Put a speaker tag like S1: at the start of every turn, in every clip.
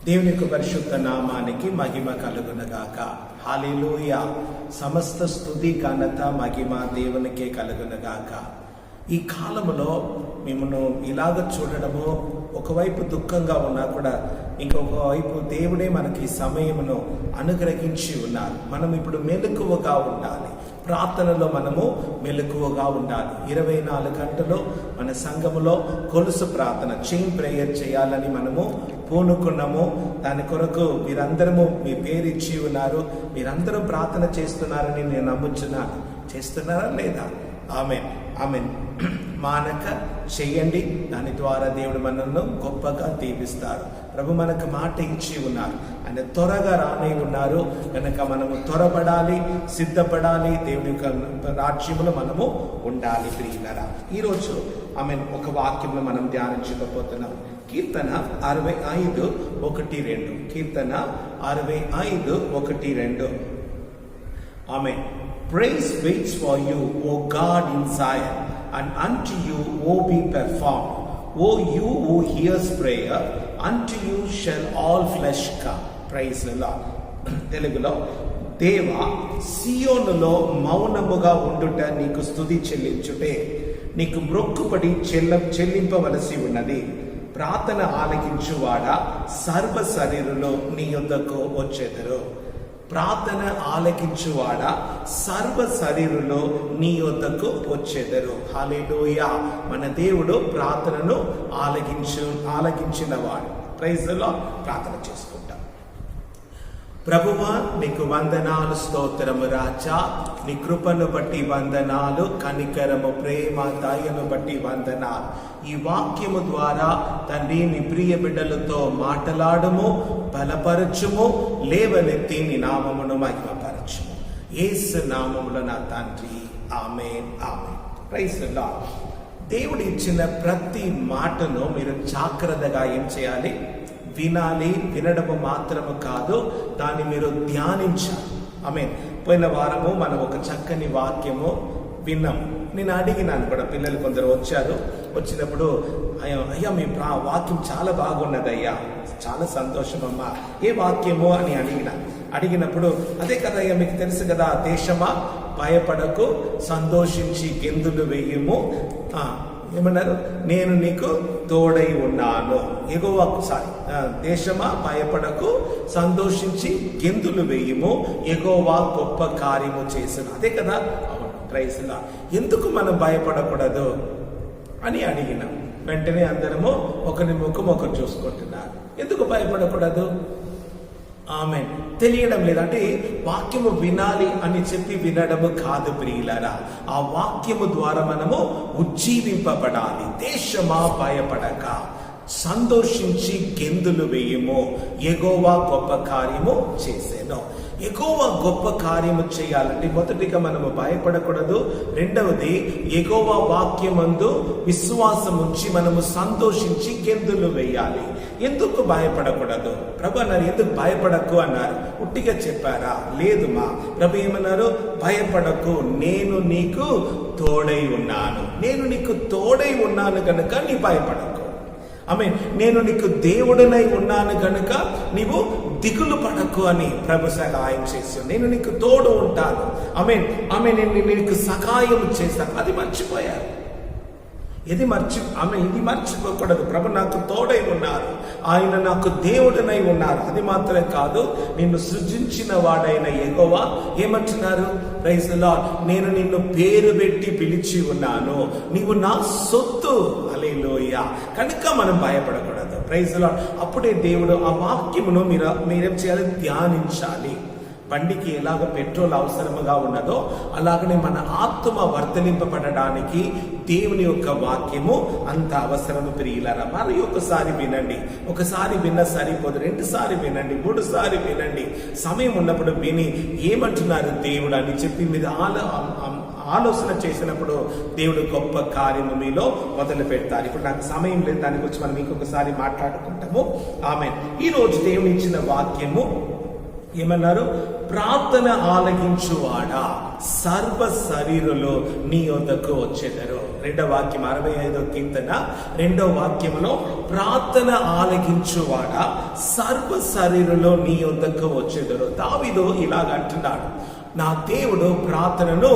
S1: దేవుని యొక్క పరిశుద్ధ నామానికి మహిమ కలుగునగాక. హల్లెలూయా. సమస్త స్తుతి ఘనత మహిమ దేవునికే కలుగునగాక. ఈ కాలంలో మిమ్మల్ని ఇలాగ చూడడము ఒకవైపు దుఃఖంగా ఉన్నా కూడా ఇంకొక వైపు దేవుడే మనకి సమయమును అనుగ్రహించి ఉన్నారు. మనం ఇప్పుడు మెలకువగా ఉండాలి. ప్రార్థనలో మనము మెలకువగా ఉండాలి. 24 గంటలు మన సంఘములో కొలుసు ప్రార్థన చైన్ ప్రేయర్ చేయాలని మనము పూనుకున్నాము. దాని కొరకు మీరందరము మీ పేరు ఇచ్చి ఉన్నారు. మీరందరూ ప్రార్థన చేస్తున్నారని నేను నమ్ముచున్నాను. చేస్తున్నారా లేదా? ఆమేన్ ఆమేన్. మానక చెయ్యండి. దాని ద్వారా దేవుడు మనల్ని గొప్పగా దీవిస్తారు. ప్రభు మనకు మాట ఇచ్చి ఉన్నారు. ఆయన త్వరగా రానే ఉన్నారు కనుక మనము త్వరపడాలి, సిద్ధపడాలి. దేవుని యొక్క రాజ్యంలో మనము ఉండాలి ప్రియులారా. ఈరోజు ఒక వాక్యంలో మనం ధ్యానించకపోతున్నాం. కీర్తన 65:1-2. కీర్తన 65:1-2. Praise waits for you, O God in Zion, and unto you, O be performed. O you who hears prayer, unto you shall all flesh come. Praise the Lord. తెలుగులో, దేవా, సియోనులో మౌనముగా ఉండుట నీకు స్తుతి చెల్లించుటే నీకు మ్రొక్కుపడి చెల్లింపవలసి ఉన్నది. ప్రార్థన ఆలకించువాడా, సర్వ శరీరులో నీ యొద్దకు వచ్చెదరు. ప్రార్థన ఆలకించువాడా, సర్వ శరీరులో నీ యొద్దకు వచ్చెదరు. హల్లెలూయా. మన దేవుడు ప్రార్థనను ఆలకించినవాడు. Praise the lord. ప్రార్థన చేసుకుంటాం. ప్రభువా, నీకు వందనాలు, స్తోత్రము రాజా. నీ కృపను బట్టి వందనాలు, కనికరము, ప్రేమ, దయను బట్టి వందనాలు. ఈ వాక్యము ద్వారా తండ్రి నీ ప్రియ బిడ్డలతో మాట్లాడము, బలపరచుము, లేవనెత్తి నీ నామమును మహిమపరచుము. యేసు నామములో నా తండ్రి. ఆమేన్ ఆమేన్. Praise the Lord. దేవుడు ఇచ్చిన ప్రతి మాటను మీరు జాగ్రత్తగా ఏం చేయాలి? వినాలి. వినడము మాత్రము కాదు, దాన్ని మీరు ధ్యానించాలి. ఆమేన్. పోయిన వారము మనం ఒక చక్కని వాక్యము విన్నాం. నేను అడిగినాను కూడా, పిల్లలు కొందరు వచ్చారు. వచ్చినప్పుడు అయ్యా మీ వాక్యం చాలా బాగున్నదయ్యా, చాలా సంతోషం అమ్మా, ఏ వాక్యము అని అడిగినప్పుడు అదే కదా అయ్యా, మీకు తెలుసు కదా, దేశమా భయపడకు, సంతోషించి గెంతులు వేయము, ఏమన్నారు, నేను నీకు తోడై ఉన్నాను. దేశమా భయపడకు, సంతోషించి గెంతులు వేయము, యెహోవా గొప్ప కార్యము చేసిన. అదే కదా. Praise the Lord. ఎందుకు మనం భయపడకూడదు అని అడిగినాం. వెంటనే అందరము ఒకరి ముఖం ఒకరు చూసుకుంటున్నారు. ఎందుకు భయపడకూడదు? ఆమేన్. తెలియడం లేదంటే వాక్యము వినాలి అని చెప్పి వినడము కాదు ప్రియులారా. ఆ వాక్యము ద్వారా మనము ఉజ్జీవింపబడాలి. దేశమా భయపడక, సంతోషించి గెంతులు వేయము, యెహోవా గొప్ప కార్యము చేసేను. యెహోవా గొప్ప కార్యము చేయాలంటే మొదటిగా మనము భయపడకూడదు. రెండవది, యెహోవా వాక్యమందు విశ్వాసం ఉంచి మనము సంతోషించి గెంతులు వేయాలి. ఎందుకు భయపడకూడదు? ప్రభు అన్నారు, ఎందుకు భయపడకు అన్నారు. ఉట్టిగా చెప్పారా? లేదు మా ప్రభు ఏమన్నారు? భయపడకు, నేను నీకు తోడై ఉన్నాను. నేను నీకు తోడై ఉన్నాను కనుక నీ భయపడకు. నేను నీకు దేవుడినై ఉన్నాను కనుక నీవు దిగులు పడకు అని ప్రభు సహాయం చేశాను. నేను నీకు తోడు ఉంటాను. నేను నీకు సహాయం చేస్తాను. అది మర్చిపోయారు. ఇది మర్చిపోకూడదు. ప్రభు నాకు తోడై ఉన్నారు, ఆయన నాకు దేవుడినై ఉన్నారు. అది మాత్రమే కాదు, నిన్ను సృజించిన వాడైన యెహోవా ఏమంటున్నారు? Praise the Lord. నేను నిన్ను పేరు పెట్టి పిలిచి ఉన్నాను, నీవు నా సొత్తు. హల్లెలూయా. కనుక మనం భయపడకూడదు. Praise the Lord. అప్పుడే దేవుడు ఆ వాక్యమును మీరేం చేయాలి? ధ్యానించాలి. బండికి ఎలాగ పెట్రోల్ అవసరముగా ఉన్నదో అలాగనే మన ఆత్మ వర్ధలింపబడడానికి దేవుని యొక్క వాక్యము అంత అవసరము ప్రియులారా. మరి ఒకసారి వినండి. ఒకసారి విన్న సరిపోదు, 2 సార్లు వినండి, 3 సార్లు వినండి. సమయం ఉన్నప్పుడు విని ఏమంటున్నారు దేవుడు అని చెప్పి మీరు ఆలోచన చేసినప్పుడు దేవుడు గొప్ప కార్యము మీలో మొదలు పెడతారు. ఇప్పుడు నాకు సమయం లేదు, దాని గురించి మనం ఇంకొకసారి మాట్లాడుకుంటాము. ఆమేన్. ఈ రోజు దేవుని ఇచ్చిన వాక్యము ఏమన్నారు? ప్రార్థన ఆలకించువాడా సర్వ శరీరులు నీ యొద్దకు వచ్చేదరు. 2వ వాక్యం 65వ కీర్తన 2వ వాక్యంలో ప్రార్థన ఆలకించువాడా సర్వ శరీరులు నీ యొద్దకు వచ్చేదరు. దావీదు ఇలాగ అంటున్నాడు, నా దేవుడు ప్రార్థనను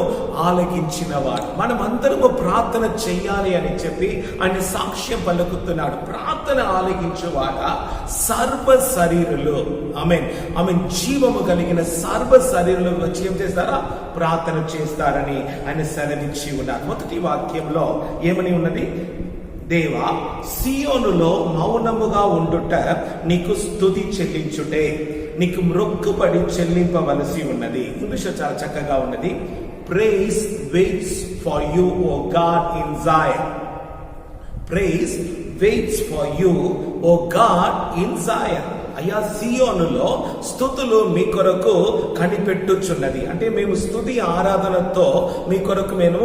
S1: ఆలకించినవాడు. మనమందరము ప్రార్థన చెయ్యాలి అని చెప్పి ఆయన సాక్ష్యం పలుకుతున్నాడు. ప్రార్థన ఆలకించువాడా సర్వ శరీరులు, ఆమేన్ ఆమేన్, జీవము కలిగిన సర్వ శరీరులు వచ్చి ఏం చేస్తారా? ప్రార్థన చేస్తారని ఆయన సెలవిచ్చి ఉన్నారు. మొదటి వాక్యంలో ఏమని ఉన్నది? దేవా, సియోనులో మౌనముగా ఉండుట నీకు స్తుతి చెల్లించుటే నీకు మ్రొక్కుబడి చెల్లింపవలసి ఉన్నది. ఇంగ్లీష్ చాలా చక్కగా ఉన్నది. Praise waits for you O God in Zion. Praise waits for you O God in Zion. అయ్యా, సియోనులో స్తుతులు మీ కొరకు కనిపెట్టుచున్నది. అంటే మేము స్తుతి ఆరాధనతో మీ కొరకు మేము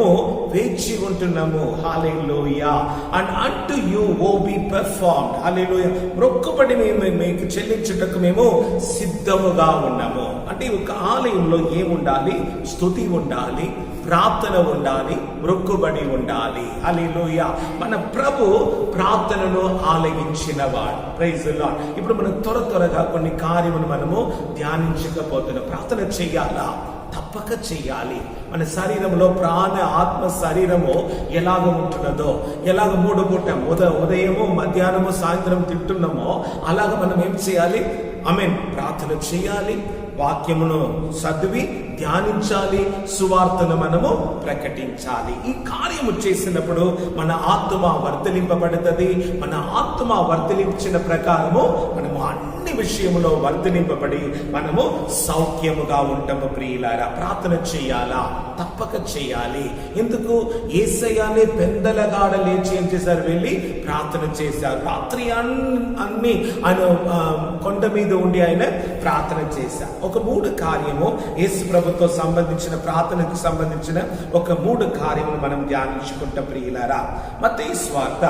S1: వేచి ఉంటున్నాము. హల్లెలూయా. And unto you O be performed. హల్లెలూయా. మొక్కుబడి మేము మీకు చెల్లించుటకు మేము సిద్ధముగా ఉన్నాము. అంటే ఒక ఆలయంలో ఏముండాలి? స్తుతి ఉండాలి, ప్రార్థన ఉండాలి, మొక్కుబడి ఉండాలి. హల్లెలూయా. మన ప్రభు ప్రార్థనను ఆలకించినవాడు. Praise the lord. ఇప్పుడు మనం త్వరగా కొన్ని కార్యములు మనము ధ్యానించకపోతున్నాం. ప్రార్థన చెయ్యాలా? తప్పక చెయ్యాలి. మన శరీరంలో ప్రాణ ఆత్మ శరీరము ఎలాగ ఉంటున్నదో, ఎలాగ 3 పూట ఉదయము మధ్యాహ్నము సాయంత్రం తింటున్నామో అలాగ మనం ఏం చేయాలి? ఆమేన్, ప్రార్థన చేయాలి, వాక్యమును చదివి ధ్యానించాలి, సువార్తను మనము ప్రకటించాలి. ఈ కార్యము చేసినప్పుడు మన ఆత్మ వర్ధలింపబడుతుంది. మన ఆత్మ వర్ధలించిన ప్రకారము మనము అన్ని విషయములో వర్ధలింపబడి మనము సౌఖ్యముగా ఉంటాము. ప్రియులారా, ప్రార్థన చేయాలా? తప్పక చేయాలి. ఎందుకు? యేసయ్యనే పెందలగాడ లేచి ఏం చేశారు? వెళ్ళి ప్రార్థన చేశారు. రాత్రి అన్ని ఆయన కొండ మీద ఉండి ఆయన ప్రార్థన చేశారు. ఒక 3 కార్యము యేసు ప్రభుతో సంబంధించిన ప్రార్థనకు సంబంధించిన ఒక 3 కార్యములు మనం ధ్యానించుకుంటాం. ప్రియులారా, మత్తయి సువార్త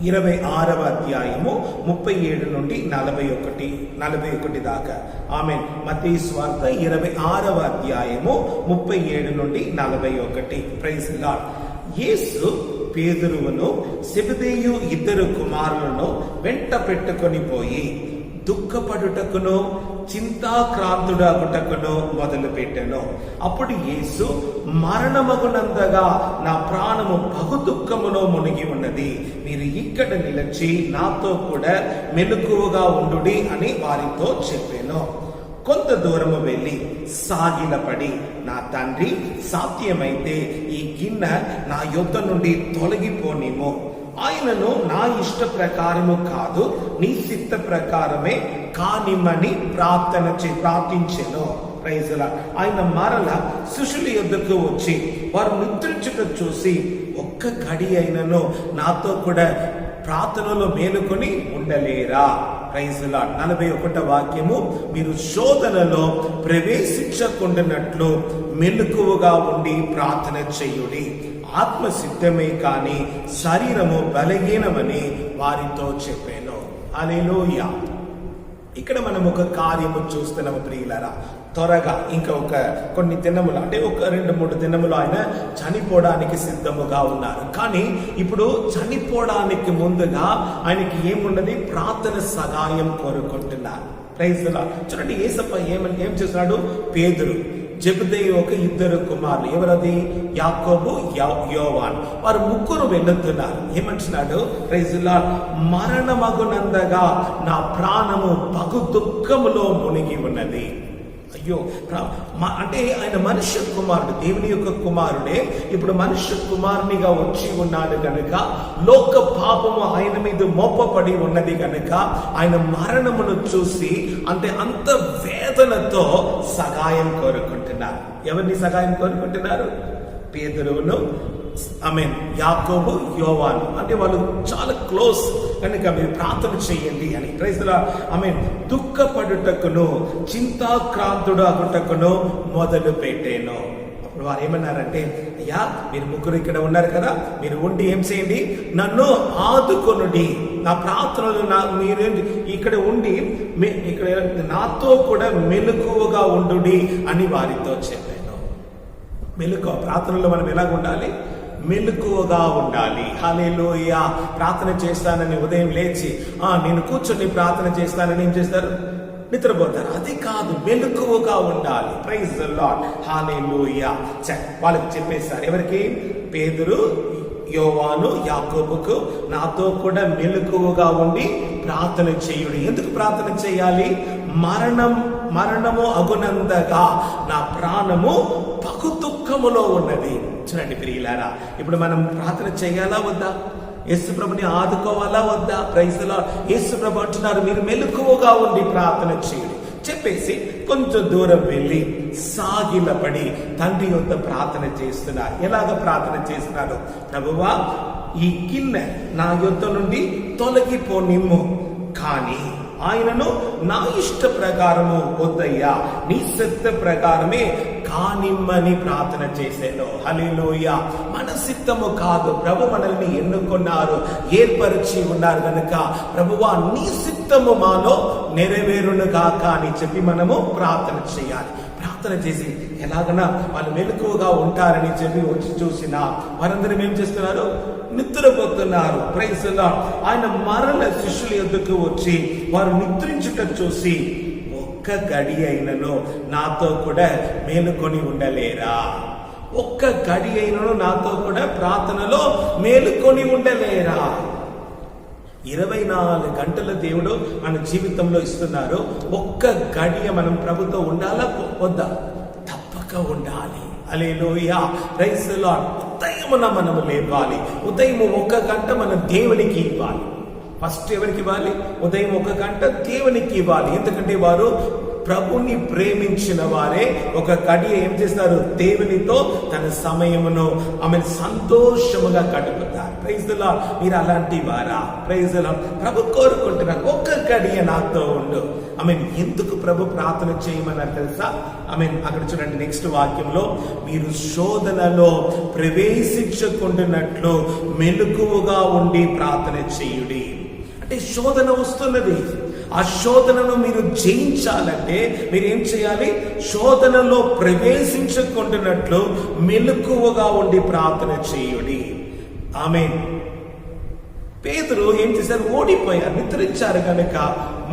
S1: 26వ అధ్యాయము 37 నుండి 41 దాకా. ఆమేన్. మత్తయి సువార్త 26వ అధ్యాయము 37 నుండి 41. Praise the Lord. యేసు పేతురును సెబెదెయి 2 కుమారులను వెంట పెట్టుకొని పోయి దుఃఖపడుటకును చింతాక్రాంతుడగుటకును మొదలు పెట్టెను. అప్పుడు యేసు, మరణమగునందగా నా ప్రాణము బహు దుఃఖములో మునిగి ఉన్నది, మీరు ఇక్కడ నిలిచి నాతో కూడా మెలకువగా ఉండుడి అని వారితో చెప్పాను. కొంత దూరము వెళ్ళి సాగిలపడి, నా తండ్రి, సాధ్యమైతే ఈ గిన్నె నా యొద్ద నుండి తొలగిపోనిమో, ఆయనను నా ఇష్ట ప్రకారము కాదు నీ చిత్త ప్రకారమే కానిమ్మని ప్రార్థించెను. Praise the lord. ఆయన మరల శిష్యుల యొద్దకు వచ్చి వారు నిద్రించుట చూసి, ఒక్క గడి అయినను నాతో కూడా ప్రార్థనలో మేలుకొని ఉండలేరా? Praise the Lord. 41వ వాక్యము, మీరు శోధనలో ప్రవేశించకుండానట్లు మెలకువగా ఉండి ప్రార్థన చేయుడి, ఆత్మ సిద్ధమే కానీ శరీరము బలహీనమని వారితో చెప్పాను. హల్లెలూయా. ఇక్కడ మనం ఒక కార్యము చూస్తున్నాము ప్రియులారా. త్వరగా ఇంకా కొన్ని దినములు, అంటే 2-3 దినములు ఆయన చనిపోవడానికి సిద్ధముగా ఉన్నారు. కానీ ఇప్పుడు చనిపోవడానికి ముందుగా ఆయనకి ఏమున్నది? ప్రార్థన సహాయం కోరుకుంటున్నారు. Praise the Lord. చూడండి, యేసప్ప ఏం చేస్తున్నాడు? పేతురు, జెబెదయి 2 కుమారులు, ఎవరది? యాకోబు, యోవాను, వారు 3 వెళ్తున్నారు. ఏమంటున్నాడు? Praise the lord. మరణమగునందగా నా ప్రాణము బహు దుఃఖములో మునిగి ఉన్నది. అయ్యో, అంటే ఆయన మనుష్య కుమారుడు, దేవుని యొక్క కుమారుడే ఇప్పుడు మనుష్య కుమారునిగా వచ్చి ఉన్నాడు కనుక, లోక పాపము ఆయన మీద మోపబడి ఉన్నది కనుక ఆయన మరణమును చూసి అంటే అంత వేదనతో సహాయం కోరుకుంటున్నారు. ఎవరిని సహాయం కోరుకుంటున్నారు? పేతురును, యాకోబు, యోవాను, అంటే వాళ్ళు చాలా క్లోజ్ కనుక మీరు ప్రార్థన చేయండి అని. Praise the Lord. దుఃఖపడుటకును చింతాక్రాంతుడగుటకును మొదలు పెట్టాను. ఇప్పుడు వారు ఏమన్నారంటే, అయ్యా మీరు ముగ్గురు ఇక్కడ ఉన్నారు కదా, మీరు ఉండి ఏం చేయండి, నన్ను ఆదుకొనుడి, నా ప్రార్థనలు మీరు ఇక్కడ ఉండి ఇక్కడ నాతో కూడా మెలకువగా ఉండుడి అని వారితో చెప్పాను. మెలకువ ప్రార్థనలో మనం ఎలాగ ఉండాలి? మెలకువగా ఉండాలి. హల్లెలూయా. ప్రార్థన చేస్తానని ఉదయం లేచి నేను కూర్చొని ప్రార్థన చేస్తానని ఏం చేస్తారు? నిద్రపోతారు. అది కాదు, మెలకువగా ఉండాలి. Praise the lord. హల్లెలూయా. వాళ్ళకి చెప్పేశారు. ఎవరికి? పేతురు, యోవాను, యాకోబుకు, నాతో కూడా మెలకువగా ఉండి ప్రార్థన చేయుడి. ఎందుకు ప్రార్థన చేయాలి? మరణము అగునందగా నా ప్రాణము పగు దుఃఖములో ఉన్నది. చూడండి ప్రియులారా, ఇప్పుడు మనం ప్రార్థన చేయాలా వద్దా? యేసు ప్రభుని ఆదుకోవాలా వద్దా? Praise the Lord. యేసు ప్రభు అంటున్నారు, మీరు మెలకువగా ఉండి ప్రార్థన చేయండి చెప్పేసి కొంచెం దూరం వెళ్ళి సాగిలపడి తండ్రి యొద్ద ప్రార్థన చేస్తున్నారు. ఎలాగ ప్రార్థన చేస్తున్నారు? ప్రభువా, ఈ గిన్నె నా యొద్ద నుండి తొలగిపోనిమ్ము, కానీ ఆయనను నా ఇష్ట ప్రకారము వద్దయ్యా, నీ చిత్త ప్రకారమే కానిమ్మని ప్రార్థన చేశాను. హల్లెలూయా. మన చిత్తము కాదు, ప్రభు మనల్ని ఎన్నుకున్నారు, ఏర్పరిచి ఉన్నారు కనుక ప్రభువా నీ చిత్తము మాలో నెరవేరును గాక అని చెప్పి మనము ప్రార్థన చేయాలి. ప్రార్థన చేసి ఎలాగైనా వాళ్ళు మెలకువగా ఉంటారని చెప్పి వచ్చి చూసిన వారందరూ ఏం చేస్తున్నారు? నిద్రపోతున్నారు. Praise the lord. ఆయన మరల శిష్యుల యొద్దకు వచ్చి వారు నిద్రించుట చూసి, ఒక్క గడి అయినను నాతో కూడా మేలుకొని ఉండలేరా? ఒక్క గడి అయినను నాతో కూడా ప్రార్థనలో మేలుకొని ఉండలేరా? 24 గంటల దేవుడు మన జీవితంలో ఇస్తున్నారు. ఒక్క గడియ మనం ప్రభుతో ఉండాలా వద్దా? తప్పక ఉండాలి. హల్లెలూయా. Praise the Lord. ఉదయమున మనము లేవాలి. ఉదయం 1 గంట మనం దేవునికి ఇవ్వాలి. ఫస్ట్ ఎవరికి ఇవ్వాలి? ఉదయం 1 గంట దేవునికి ఇవ్వాలి. ఎందుకంటే వారు ప్రభుని ప్రేమించిన వారే ఒక గడియ ఏం చేస్తారు? దేవునితో తన సమయమును సంతోషముగా గడుపుతారు. Praise the Lord. మీరు అలాంటి వారా? Praise the lord. ప్రభు కోరుకుంటున్నారు, ఒక్క గడియ నాతో ఉండు. ఎందుకు ప్రభు ప్రార్థన చేయమన్నారు తెలుసా? అక్కడ చూడండి నెక్స్ట్ వాక్యంలో, మీరు శోధనలో ప్రవేశించకుండానట్లు మెలకువగా ఉండి ప్రార్థన చేయుడి. అంటే శోధన వస్తున్నది. ఆ శోధనను మీరు జయించాలంటే మీరు ఏం చేయాలి? శోధనలో ప్రవేశించకుండానట్లు మెలకువగా ఉండి ప్రార్థన చేయుడి. ఆమేన్. పేతురు ఏం చేశారు? ఓడిపోయారు, నిద్రించారు కనుక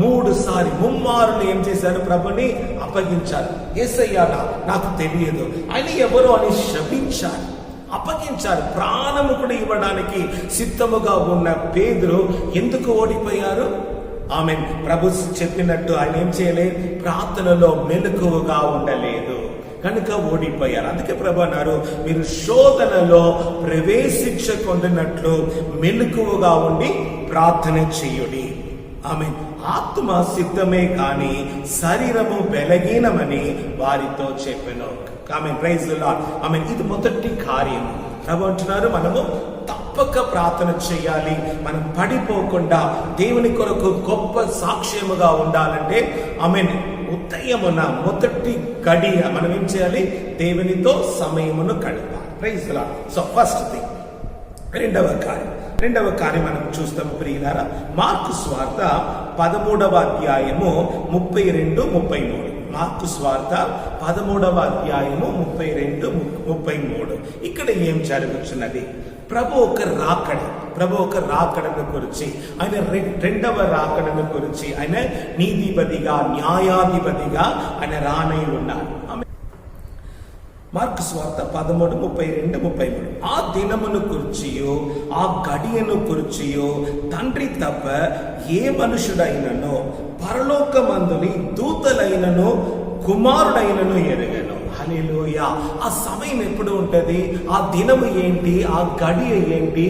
S1: 3 సార్లు ముమ్మారులు ఏం చేశారు? ప్రభుని అప్పగించారు. యేసయ్యా నాకు తెలియదు, ఆయన ఎవరో అని శపించారు, అప్పగించారు. ప్రాణము కూడా ఇవ్వడానికి సిద్ధముగా ఉన్న పేతురు ఎందుకు ఓడిపోయారు? ఆమేన్. ప్రభు చెప్పినట్టు ఆయన ఏం చేయలేదు? ప్రార్థనలో మెలకువగా ఉండలేదు కనుక ఓడిపోయారు. అందుకే ప్రభు అన్నారు, మీరు శోధనలో ప్రవేశించకుండానట్లు మెలకువగా ఉండి ప్రార్థన చేయుడి. ఆమేన్. ఆత్మ సిద్ధమే కానీ శరీరము బలహీనమని వారితో చెప్పెను. ఆమేన్. Praise the lord. ఆమేన్. ఇది మొదటి కార్యం. ప్రభు అంటున్నారు, మనము తప్పక ప్రార్థన చేయాలి. మనం పడిపోకుండా దేవుని కొరకు గొప్ప సాక్ష్యముగా ఉండాలంటే ఆమేన్ ఉదయమున మొదటి గడియ మనం ఏం చేయాలి? దేవునితో సమయమును గడపాలి. Praise the Lord. So first thing. రెండవ కార్యం మనం చూస్తాము ప్రియులారా. మార్కు స్వార్త 13వ అధ్యాయము 32-33. మార్కు స్వార్త 13వ అధ్యాయము 32-33. ఇక్కడ ఏం జరుగుతున్నది? ప్రభు ఒక రాకడను గురించి, ఆయన రెండవ రాకడను గురించి, ఆయన నీతిపతిగా న్యాయాధిపతిగా ఆయన రానై ఉన్నారు. మార్కు స్వార్త 13:32-33. ఆ దినమును గుర్చియో ఆ గడియను గుర్చియో తండ్రి తప్ప ఏ మనుషుడైనను పరలోకమందుని దూతలైనను కుమారుడైనను ఎరుగను. హల్లెలూయా. ఆ సమయం ఎప్పుడు ఉంటది? ఆ దినము ఏంటి? ఆ గడియ ఏంటి?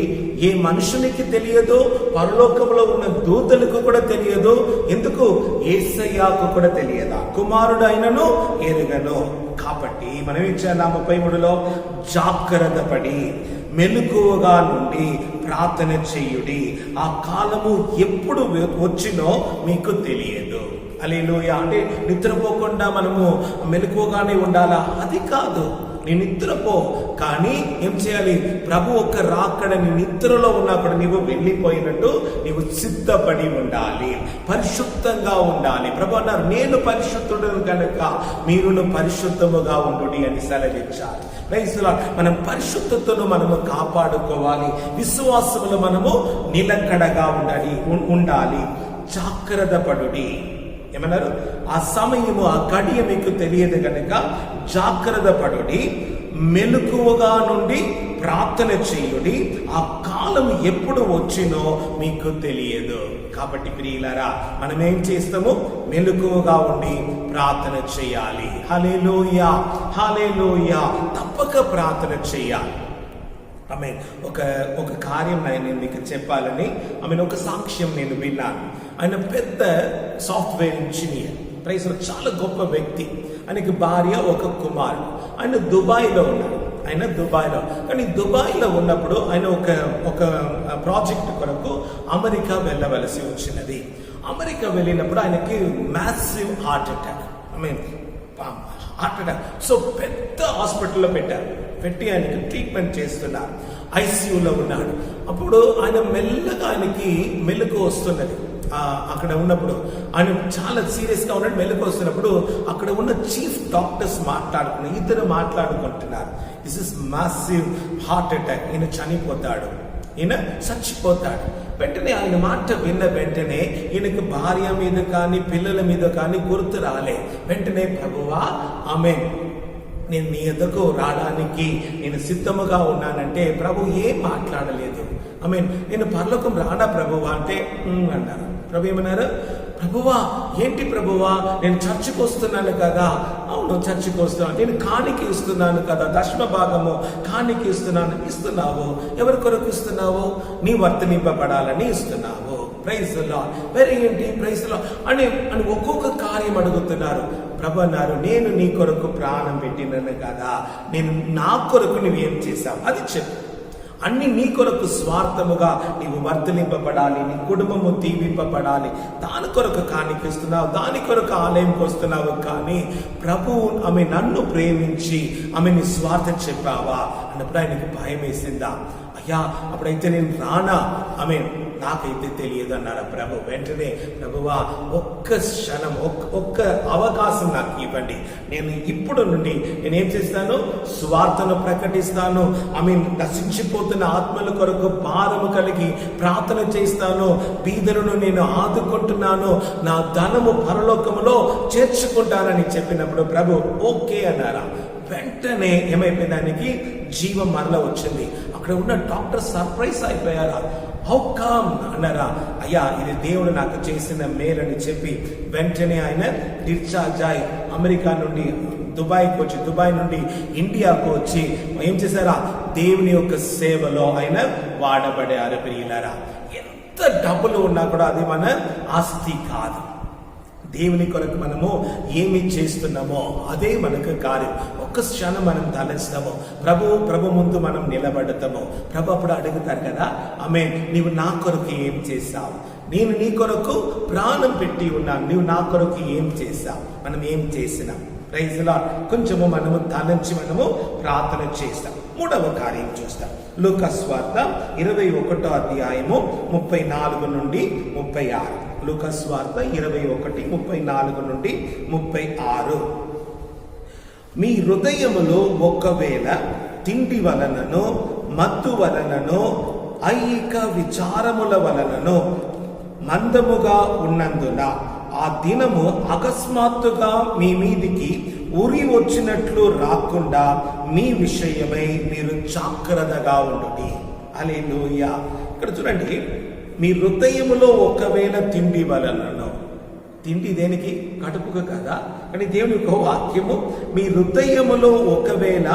S1: ఏ మనుషునికి తెలియదు, పరలోకంలో ఉన్న దూతలకు కూడా తెలియదు. ఎందుకు? యేసయ్యకు కూడా తెలియదా? కుమారుడు అయినను ఎరుగను. కాబట్టి మనం ఏం చేయాలి? 33లో జాగ్రత్త పడి మెలకువగా నుండి ప్రార్థన చేయుడి. ఆ కాలము ఎప్పుడు వచ్చినో మీకు తెలియదు. హల్లెలూయా. అంటే నిద్రపోకుండా మనము మెలకువగానే ఉండాలా? అది కాదు. నీ నిద్రపో. కానీ ఏం చేయాలి? ప్రభు ఒక్క రాకడ నీ నిద్రలో ఉన్నప్పుడు నీవు వెళ్ళిపోయినట్టు నీవు సిద్ధపడి ఉండాలి, పరిశుద్ధంగా ఉండాలి. ప్రభు అన్నారు, నేను పరిశుద్ధుడను కనుక మీరును పరిశుద్ధముగా ఉండుడి అని సెలవిచ్చారు. మనం పరిశుద్ధతను మనము కాపాడుకోవాలి. విశ్వాసములు మనము నిలకడగా ఉండాలి. జాగ్రత్త పడుడి. ఏమన్నారు? ఆ సమయము, ఆ గడియ మీకు తెలియదు కనుక జాగ్రత్త పడుడి, మెలకువగా నుండి ప్రార్థన చేయుడి. ఆ కాలం ఎప్పుడు వచ్చినో మీకు తెలియదు. కాబట్టి ప్రియులారా, మనం ఏం చేస్తాము? మెలకువగా ఉండి ప్రార్థన చేయాలి. హల్లెలూయా, హల్లెలూయా. తప్పక ప్రార్థన చేయాలి. ఆమేన్. ఒక కార్యం నేను మీకు చెప్పాలని, ఒక సాక్ష్యం నేను విన్నాను. ఆయన పెద్ద సాఫ్ట్వేర్ ఇంజనీర్, చాలా గొప్ప వ్యక్తి. ఆయనకి భార్య, ఒక కుమారుడు. ఆయన దుబాయ్లో ఉన్నాడు. కానీ దుబాయ్లో ఉన్నప్పుడు ఆయన ఒక ప్రాజెక్ట్ కొరకు అమెరికా వెళ్ళవలసి వచ్చినది. అమెరికా వెళ్ళినప్పుడు ఆయనకి మ్యాసివ్ హార్ట్ అటాక్. సో పెద్ద హాస్పిటల్లో పెట్టి ఆయనకి ట్రీట్మెంట్ చేస్తున్నారు. ఐసీయూలో ఉన్నాడు. అప్పుడు ఆయన మెల్లగా ఆయనకి మెలకు వస్తున్నది. అక్కడ ఉన్నప్పుడు ఆయన చాలా సీరియస్ గా ఉన్నాడు. మెలకు వస్తున్నప్పుడు అక్కడ ఉన్న చీఫ్ డాక్టర్స్ ఇద్దరు మాట్లాడుకుంటున్నారు. This is massive heart attack, ఈయన చచ్చిపోతాడు. వెంటనే ఆయన మాట విన్న వెంటనే ఈయనకి భార్య మీద కానీ పిల్లల మీద కానీ గుర్తు రాలే. వెంటనే ప్రభువా, ఆమేన్, నేను నీ ఎద్దకు రావడానికి నేను సిద్ధముగా ఉన్నానంటే ప్రభు ఏం మాట్లాడలేదు. ఆమేన్. నేను పరలోకం రానా ప్రభువా అంటే అన్నారు. ప్రభు ఏమన్నారు? ప్రభువా, ఏంటి ప్రభువా, నేను చర్చికి వస్తున్నాను కదా. అవును, చర్చికి వస్తున్నాను. నేను కాணிక ఇస్తున్నాను కదా, దశమ భాగము కాணிక ఇస్తున్నావు. ఎవరి కొరకు ఇస్తున్నావు? నీ వర్తనింపబడాలని ఇస్తున్నావు. Praise the Lord. వేరే ఏంటి? ప్రైజ్ ది లార్డ్ అని ఒక్కొక్క కార్యం అడుగుతున్నారు. ప్రభు అన్నారు, నేను నీ కొరకు ప్రాణం పెట్టినను కదా, నేను నా కొరకు నువ్వేం చేశావు అది చెప్పు. అన్ని నీ కొరకు స్వార్థముగా నీవు వర్ధలింపబడాలి, నీ కుటుంబము దీవింపబడాలి, దాని కొరకు కానికిస్తున్నావు, దాని కొరకు ఆలయంకి వస్తున్నావు. కానీ ప్రభువు నన్ను ప్రేమించి నీ స్వార్థం చెప్పావా అన్నప్పుడు ఆయనకి భయం వేసిందా? అయ్యా, అప్పుడైతే నేను రానా? నాకైతే తెలియదు అన్నారు ప్రభు. వెంటనే ప్రభువా, ఒక్క క్షణం, ఒక్క అవకాశం నాకు ఇవ్వండి. నేను ఇప్పుడు నుండి నేనేం చేస్తాను? స్వార్థను ప్రకటిస్తాను. నశించిపోతున్న ఆత్మల కొరకు భారము కలిగి ప్రార్థన చేస్తాను. బీదలను నేను ఆదుకుంటున్నాను. నా ధనము పరలోకములో చేర్చుకుంటానని చెప్పినప్పుడు ప్రభు ఓకే అన్నారా. వెంటనే ఏమైపోయింది? ఆయనకి జీవం మరల వచ్చింది. అక్కడ ఉన్న డాక్టర్ సర్ప్రైజ్ అయిపోయారా. హౌ కమ్ అన్నారా. అయ్యా, ఇది దేవుడు నాకు చేసిన మేలని చెప్పి వెంటనే ఆయన డిశ్చార్జ్ అయి అమెరికా నుండి దుబాయ్ నుండి ఇండియాకు వచ్చి ఏం చేశారా? దేవుని యొక్క సేవలో ఆయన వాడబడారు. ప్రియులారా, ఎంత డబ్బులు ఉన్నా కూడా అది మన ఆస్తి కాదు. దేవుని కొరకు మనము ఏమి చేస్తున్నామో అదే మనకు కార్యం. ఒక్క క్షణం మనం తలస్తామో ప్రభు ముందు మనం నిలబడతామో ప్రభు అప్పుడు అడుగుతారు కదా, నీవు నా కొరకు ఏం చేశావు? నేను నీ కొరకు ప్రాణం పెట్టి ఉన్నాను, నీవు నా కొరకు ఏం చేశావు? మనం ఏం చేసినాం? Praise the Lord. కొంచెము మనము తలంచి మనము ప్రార్థన చేస్తాం. మూడవ కార్యం చూస్తాం. లూకా సువార్త 21వ అధ్యాయము 34 నుండి 36. లూకా సువార్త 21:34 నుండి 36. మీ హృదయములో ఒకవేళ తిండి వలననో మత్తు వలననో ఐహిక విచారముల వలననో మందముగా ఉన్నందున ఆ దినము అకస్మాత్తుగా మీ మీదికి ఉరి వచ్చినట్లు రాకుండా మీ విషయమై మీరు జాగ్రత్తగా ఉండుడి. హల్లెలూయా. ఇక్కడ చూడండి, మీ హృదయములో ఒకవేళ తిండి వలననో, తిండి దేనికి? కడుపుకు కదా. కానీ దేవుని యొక్క వాక్యము, మీ హృదయములో ఒకవేళ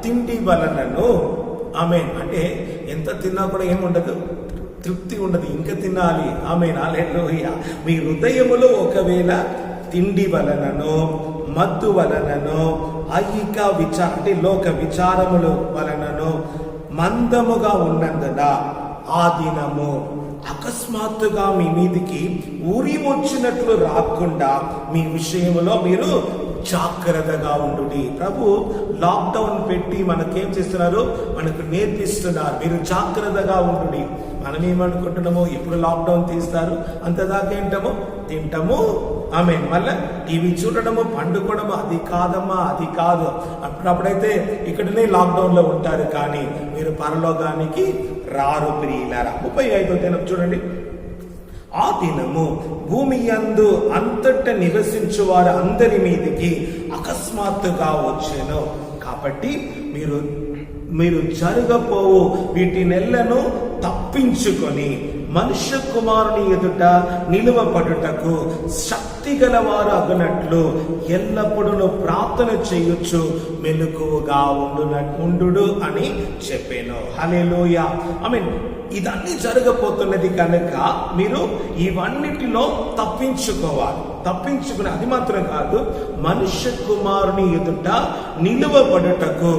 S1: తిండి వలననో, అంటే ఎంత తిన్నా కూడా ఏముండదు, తృప్తి ఉండదు, ఇంకా తినాలి. హల్లెలూయా. మీ హృదయములో ఒకవేళ తిండి వలననో మత్తు వలననో ఐహిక లోక విచారముల వలననో మందముగా ఉన్నందున ఆ దినము అకస్మాత్తుగా మీ మీదికి ఉరి వచ్చినట్లు రాకుండా మీ విషయంలో మీరు జాగ్రత్తగా ఉండు. ప్రభు లాక్డౌన్ పెట్టి మనకేం చేస్తున్నారు, మనకు నేర్పిస్తున్నారు, మీరు జాగ్రత్తగా ఉండు. మనం ఏమనుకుంటున్నామో ఎప్పుడు లాక్డౌన్ తీస్తారు, అంతదాకా ఏంటము తింటాము, మళ్ళీ టీవీ చూడడము, పండుకోవడము, అది కాదమ్మా, అది కాదు. అప్పుడైతే ఇక్కడనే లాక్డౌన్ లో ఉంటారు, కానీ మీరు పరలోకానికి రారు ప్రియులారా. 35వ దినం చూడండి. ఆ దినము భూమి యందు అంతట నివసించు వారు అందరి మీదికి అకస్మాత్తుగా వచ్చెను. కాబట్టి మీరు జరగపోవు వీటినెల్లను తప్పించుకొని మనుష్య కుమారుని ఎదుట నిలువపడుటకు శక్తి గలవారు అగునట్లు ఎల్లప్పుడూ ప్రార్థన చేయొచ్చు, మెలకువగా ఉండు అని చెప్పాను. హల్లెలూయా. ఇదన్నీ జరగబోతున్నది కనుక మీరు ఇవన్నిటిలో తప్పించుకుని అది మాత్రం కాదు, మనుష్య కుమారుని ఎదుట నిలువబడుటకు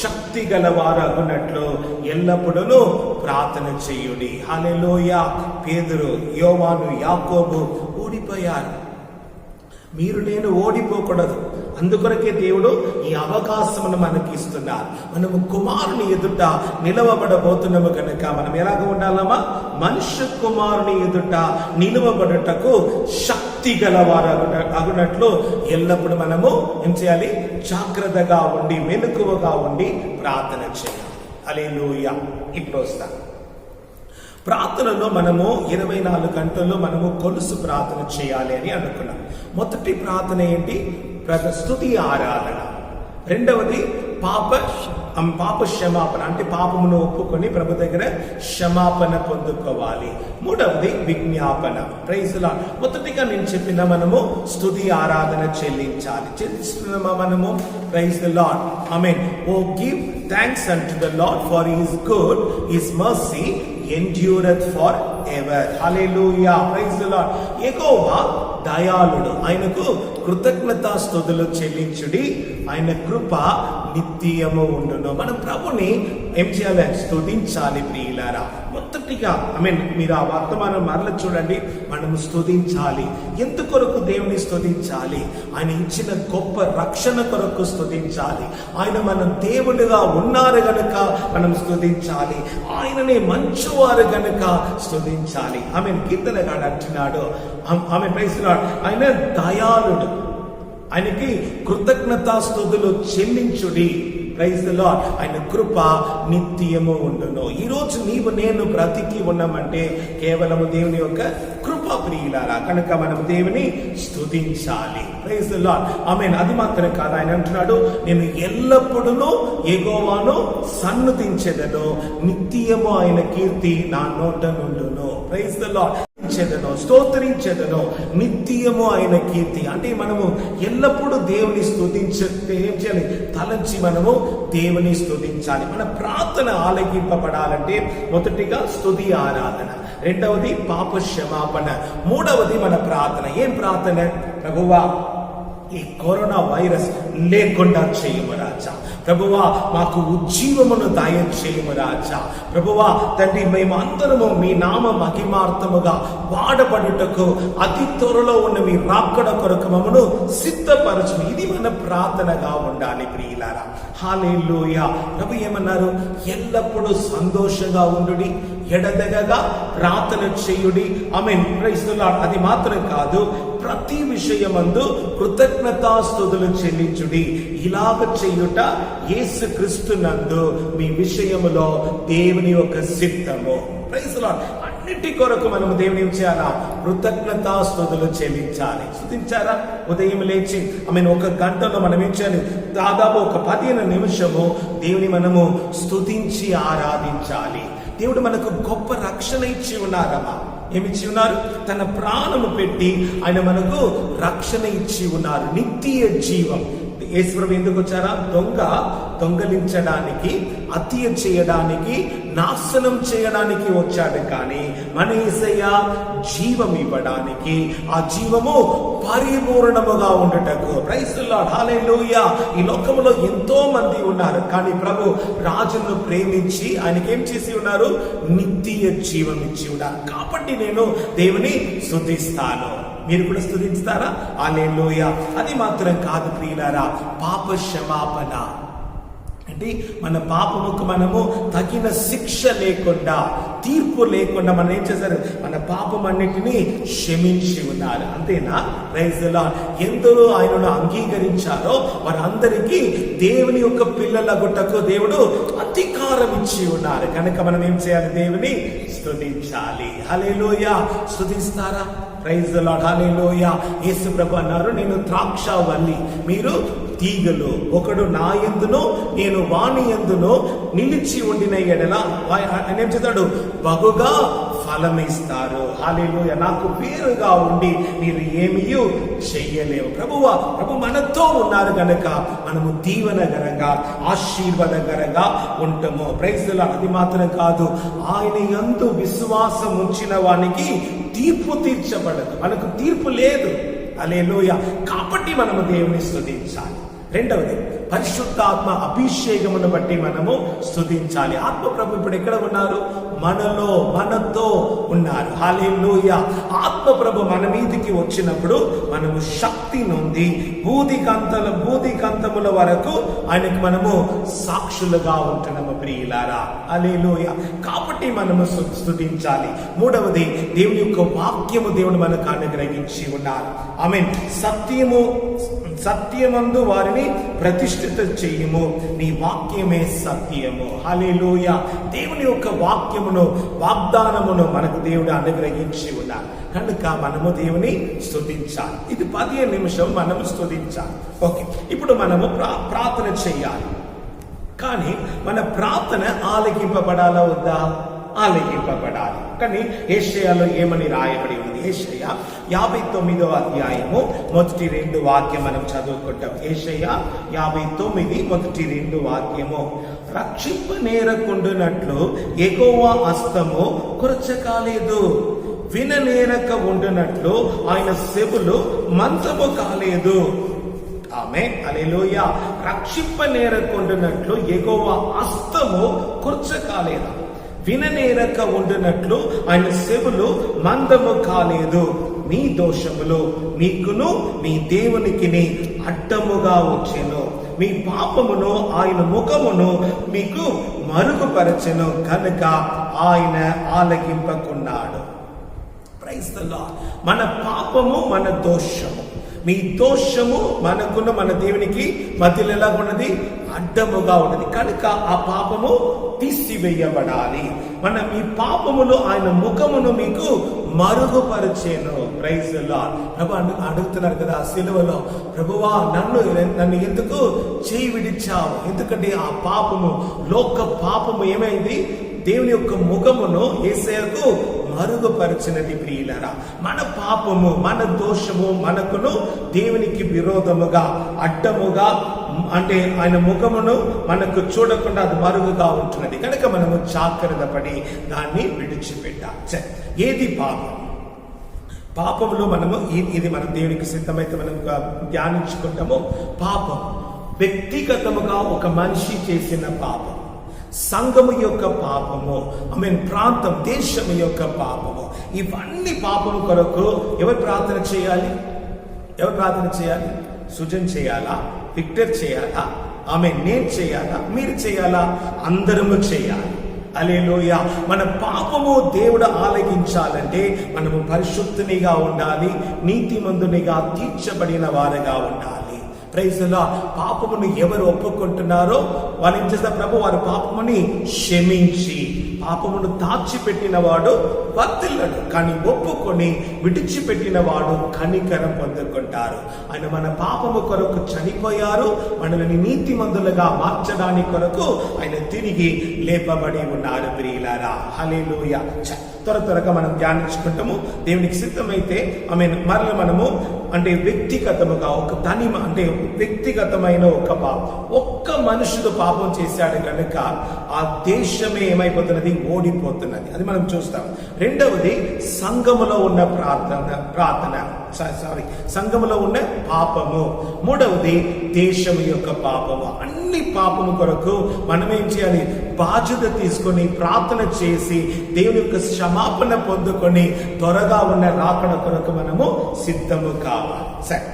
S1: శక్తి గలవారు అగునట్లు ఎల్లప్పుడూ ప్రార్థన చేయుడి. హల్లెలూయా. పేతురు, యోవాను, యాకోబు ఓడిపోయారు. మీరు నేను ఓడిపోకూడదు. అందుకొరకే దేవుడు ఈ అవకాశమును మనకి ఇస్తున్నారు. మనము కుమారుని ఎదుట నిలవబడబోతున్నాము కనుక మనం ఎలాగ ఉండాలమ్మా, మనుష్య కుమారుని ఎదుట నిలువబడుటకు శక్తి గలవారు అగునట్లు ఎల్లప్పుడు మనము ఏం చేయాలి, జాగ్రత్తగా ఉండి మెలకువగా ఉండి ప్రార్థన చేయాలి. హల్లెలూయా. ఇప్పుడు వస్తాను. ప్రార్థనలో మనము 24 గంటల్లో మనము కొలుసు ప్రార్థన చేయాలి అని అనుకున్నాం. మొదటి ప్రార్థన ఏంటి? స్తుతి ఆరాధన. రెండవది పాప క్షమాపణ, అంటే పాపమును ఒప్పుకొని ప్రభు దగ్గర క్షమాపణ పొందుకోవాలి. మూడవది విజ్ఞాపన. Praise Lord. మొదటిగా నేను చెప్పిన మనము స్తుతి ఆరాధన చెల్లిస్తున్నామా మనము? Praise the lord. Amen. O give thanks unto the Lord, for he is good, his mercy endureth forever. హల్లెలూయా. Praise the Lord. యెహోవా దయాళుడు, ఆయనకు కృతజ్ఞతాస్తుతులు చెల్లించుడి, ఆయన కృప నిత్యము ఉండును. మనం ప్రభుని ఏం చేయాలి? స్తుతించాలి ప్రియులారా. మొదటిగా మీరు ఆ వర్తమానం మరల చూడండి. మనము స్తుతించాలి. ఎందుకొరకు దేవుని స్తుతించాలి? ఆయన ఇచ్చిన గొప్ప రక్షణ కొరకు స్తుతించాలి. ఆయన మన దేవుడుగా ఉన్నారు గనుక మనం స్తుతించాలి. ఆయననే మంచివారు గనుక స్తుతించాలి. కీర్తనగాడు అంటున్నాడు, ఆయన దయాళుడు, ఆయనకి కృతజ్ఞతాస్తుతులు చెల్లించుడి. Praise the lord. ఆయన కృప నిత్యము ఉండును. ఈ రోజు నీవు నేను బ్రతికి ఉన్నామంటే కేవలము దేవుని యొక్క కృప ప్రియులారా. కనుక మనం దేవుని స్తుతించాలి. Praise the lord. ఆమేన్. అది మాత్రం కాదు, ఆయన అంటున్నాడు, నేను ఎల్లప్పుడూ యెహోవాను సన్నుతించెదను, నిత్యము ఆయన కీర్తి నా నోట నుండును. Praise the lord. స్తోత్రించెదను, నిత్యము ఆయన కీర్తి. అంటే మనము ఎల్లప్పుడూ దేవుని స్తుతించాలి, తలంచి మనము దేవుని స్తుతించాలి. మన ప్రార్థన ఆలకింపబడాలంటే మొదటిగా స్తుతి ఆరాధన, రెండవది పాప క్షమాపణ, మూడవది మన ప్రార్థన. ఏం ప్రార్థన? ప్రభువా, ఈ కరోనా వైరస్ లేకుండా చేయము రాజా. ప్రభువా, మాకు ఉజ్జీవమును దయచేయము రాజా. ప్రభువా తండ్రి, మేము అందరము మీ నామ మహిమార్థముగా వాడబడుటకు అతి త్వరలో ఉన్న మీ రాకడ కొరకు మమ్మను సిద్ధపరచుము. ఇది మన ప్రార్థనగా ఉండాలి ప్రియులారా. హల్లెలూయా. ప్రభు ఏమన్నారు? ఎల్లప్పుడూ సంతోషంగా ఉండుడి, ఎడదెగగా ప్రార్థన చేయుడి. ఆమేన్. Praise the lord. అది మాత్రం కాదు, ప్రతి విషయమందు కృతజ్ఞతాస్తుతులు చెల్లించుడి. ఇలాగ చేయుట యేసుక్రీస్తునందు మీ విషయములో దేవుని యొక్క సిద్ధము. Praise the lord. అన్నిటి కొరకు మనం దేవుని ఏం చేయాలా? కృతజ్ఞతాస్తుతులు చెల్లించాలి. స్తుతించారా? ఉదయం లేచి ఒక గంటలో మనం ఏం చేయాలి? దాదాపు ఒక 15 నిమిషము దేవుని మనము స్తుతించి ఆరాధించాలి. దేవుడు మనకు గొప్ప రక్షణ ఇచ్చి ఉన్నారమ్మా. ఏమిచ్చి ఉన్నారు? తన ప్రాణము పెట్టి ఆయన మనకు రక్షణ ఇచ్చి ఉన్నారు, నిత్య జీవం. యేసుప్రభు ఎందుకు వచ్చారా? దొంగలించడానికి, హత్య చేయడానికి, నాశనం చేయడానికి వచ్చాడు. కానీ మన యేసయ్య జీవం ఇవ్వడానికి, ఆ జీవము పరిపూర్ణముగా ఉండటకు. Praise the lord. హల్లెలూయా. ఈ లోకములో ఎంతో మంది ఉన్నారు, కానీ ప్రభు రాజును ప్రేమించి ఆయనకి ఏం చేసి ఉన్నారు? నిత్య జీవం ఇచ్చి ఉన్నారు. కాబట్టి నేను దేవుని స్తుతిస్తాను. మీరు కూడా స్తుతిస్తారా? హల్లెలూయా. అది మాత్రం కాదు ప్రియులారా, పాప క్షమాపణ అంటే మన పాపముకు మనము తగిన శిక్ష లేకుండా, తీర్పు లేకుండా మనం ఏం చేశారు? మన పాపం అన్నిటినీ క్షమించి ఉన్నారు. అంతేనా? Praise the Lord. ఎందరో ఆయనను అంగీకరించారో వారందరికీ దేవుని యొక్క పిల్లలగుటకు దేవుడు అధికారం ఇచ్చి ఉన్నారు. కనుక మనం ఏం చేయాలి? దేవుని స్తుతించాలి. హల్లెలూయా. స్తుతిస్తారా? Praise the lord. హల్లెలూయా. యేసు ప్రభు అన్నారు, నేను ద్రాక్షావల్లి, మీరు తీగలు. ఒకడు నా యందును నేను వాని యందును నిలిచి ఉండిన ఎడల ఆయన ఏం చేస్తాడు? బహుగా ఫలమిస్తారు. హల్లెలూయా. నాకు వేరుగా ఉండి మీరు ఏమీ చెయ్యలేవు. ప్రభు మనతో ఉన్నారు కనుక మనము దీవెనకరంగా, ఆశీర్వాదకరంగా ఉంటాము. Praise the lord. అది మాత్రం కాదు, ఆయన యందు విశ్వాసం ఉంచిన వానికి తీర్పు తీర్చబడదు. మనకు తీర్పు లేదు. హల్లెలూయా. కాబట్టి మనము దేవుని స్తుతించాలి. రెండవది, పరిశుద్ధాత్మ అభిషేకమును బట్టి మనము స్తుతించాలి. ఆత్మ ప్రభు ఇప్పుడు ఎక్కడ ఉన్నారు? మనలో, మనతో ఉన్నారు. హల్లెలూయా. ఆత్మ ప్రభు మన మీదికి వచ్చినప్పుడు మనము శక్తి నుండి భూదికంతముల వరకు ఆయనకు మనము సాక్షులుగా ఉంటున్నాము ప్రియులారా. హల్లెలూయా. కాబట్టి మనము స్తుతించాలి. మూడవది, దేవుని యొక్క వాక్యము దేవుడు మనకు అనుగ్రహించి ఉన్నారు. ఆమేన్. సత్యమందు వారిని ప్రతిష్ఠిత చెయ్యము, నీ వాక్యమే సత్యము. హల్లెలూయా. దేవుని యొక్క వాక్యమును, వాగ్దానమును మనకు దేవుడు అనుగ్రహించి ఉన్నారు కనుక మనము దేవుని స్తుతించాలి. ఇది 15 నిమిషం మనము స్తుతించాలి. ఓకే, ఇప్పుడు మనము ప్రార్థన చేయాలి. కానీ మన ప్రార్థన ఆలకింపబడాలా వద్దా? ఆలకింపబడాలి. కానీ యెషయాలో ఏమని రాయబడి ఉంది? యెషయా 59వ అధ్యాయము మొదటి 2 వాక్యం మనం చదువుకుంటాం. యెషయా 59 మొదటి 2 వాక్యము. రక్షింపనేరకుండునట్లు యెహోవా హస్తము కొరచకాలేదు, విననేరక ఉండునట్లు ఆయన చెవులు మంచము కాలేదు. ఆమేన్. హల్లెలూయా. రక్షింపనేరకుండునట్లు యెహోవా హస్తము కొరచకాలేదు, విననేరక ఉండునట్లు ఆయన చెవులు మందము కాలేదు. మీ దోషములు మీకును మీ దేవునికి అడ్డముగా వచ్చెను, మీ పాపమును ఆయన ముఖమును మీకు మరుగుపరచెను కనుక ఆయన ఆలకింపకున్నాడు. Praise the lord. మన పాపము, మన దోషము, మీ దోషము మనకున్న మన దేవునికి మధ్యలో ఎలా ఉన్నది? అడ్డముగా ఉన్నది. కనుక ఆ పాపము తీసివేయబడాలి. మీ పాపములు ఆయన ముఖమును మీకు మరుగుపరిచేను. Praise the lord. ప్రభు అడుగుతున్నారు కదా సిలువలో, ప్రభువా నన్ను ఎందుకు చేయి విడిచావు? ఎందుకంటే ఆ పాపము, లోక పాపము ఏమైంది? దేవుని యొక్క ముఖమును యేసయ్యకు మరుగుపరిచినది. ప్రియులారా, మన పాపము, మన దోషము మనకును దేవునికి విరోధముగా, అడ్డముగా, అంటే ఆయన ముఖమును మనకు చూడకుండా అది మరుగుగా ఉంటున్నది. కనుక మనము జాగ్రత్త పడి దాన్ని విడిచిపెట్టాలి. ఏది పాపం? పాపంలో మనము ఇది మనం దేవునికి సిద్ధమైతే మనం ధ్యానించుకుంటాము. పాపం వ్యక్తిగతముగా ఒక మనిషి చేసిన పాపం, సంఘము యొక్క పాపము, ప్రాంతం, దేశము యొక్క పాపము, ఇవన్నీ పాపము కొరకు ఎవరు ప్రార్థన చేయాలి? ఎవరు ప్రార్థన చేయాలి? సుజన్ చేయాలా? విక్టర్ చేయాలా? నేను చేయాలా? మీరు చేయాలా? అందరము చేయాలి. హల్లెలూయా. మన పాపము దేవుడు ఆలకించాలంటే మనము పరిశుద్ధునిగా ఉండాలి, నీతిమంతునిగా తీర్చబడిన వారుగా ఉండాలి. Praise the Lord. పాపమును ఎవరు ఒప్పుకుంటున్నారో వాళ్ళు ఏం చేస్తారు? ప్రభు వారి పాపముని క్షమించి, పాపమును దాచిపెట్టిన వాడు వర్ధిల్లడు, కానీ ఒప్పుకొని విడిచిపెట్టిన వాడు కనికరం పొందుకుంటారు. ఆయన మన పాపము కొరకు చనిపోయారు, మనల్ని నీతిమంతులుగా మార్చడానికి కొరకు ఆయన తిరిగి లేపబడి ఉన్నారు ప్రియులారా. హల్లెలూయా. త్వరగా మనం ధ్యానించుకుంటాము. దేవునికి సిద్ధమైతే మరల మనము వ్యక్తిగతముగా వ్యక్తిగతమైన ఒక్క మనుషుడు పాపం చేశాడు కనుక ఆ దేశమే ఏమైపోతున్నది? ఓడిపోతున్నది. అది మనం చూస్తాం. రెండవది, సంఘములో ఉన్న ప్రార్థన. సంఘములో ఉన్న పాపము. మూడవది దేశము యొక్క పాపము. అన్ని పాపము కొరకు మనం ఏం చేయాలి? బాధ్యత తీసుకొని ప్రార్థన చేసి దేవుని యొక్క క్షమాపణ పొందుకొని త్వరగా ఉన్న రాకడ కొరకు మనము సిద్ధము కావాలి. సరే,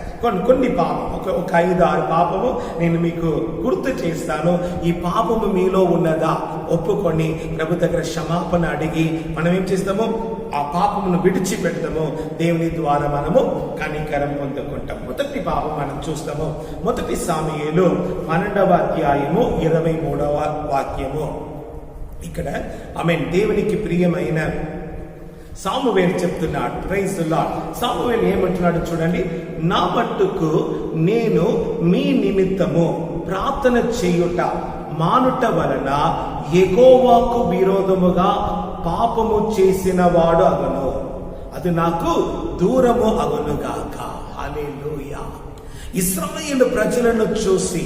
S1: కొన్ని పాపం, ఒక 5-6 పాపము నేను మీకు గుర్తు చేస్తాను. ఈ పాపము మీలో ఉన్నదా ఒప్పుకొని ప్రభు దగ్గర క్షమాపణ అడిగి మనం ఏం చేస్తాము? ఆ పాపమును విడిచిపెడతాము. దేవుని ద్వారా మనము కనికరం పొందుకుంటాం. మొదటి పాపం మనం చూస్తాము. మొదటి సాముయేలు 12వ అధ్యాయము 23వ వాక్యము. ఇక్కడ దేవునికి ప్రియమైన సామువేలు చెప్తున్నాడు. Praise the lord. సామువేలు ఏమంటున్నాడు చూడండి. నా మట్టుకు నేను మీ నిమిత్తము ప్రార్థన చేయుట మానుట వలన యెహోవాకు విరోధముగా పాపము చేసిన వాడు అగును, అది నాకు దూరము అగునుగాక. హల్లెలూయా. ఇశ్రాయేలు ప్రజలను చూసి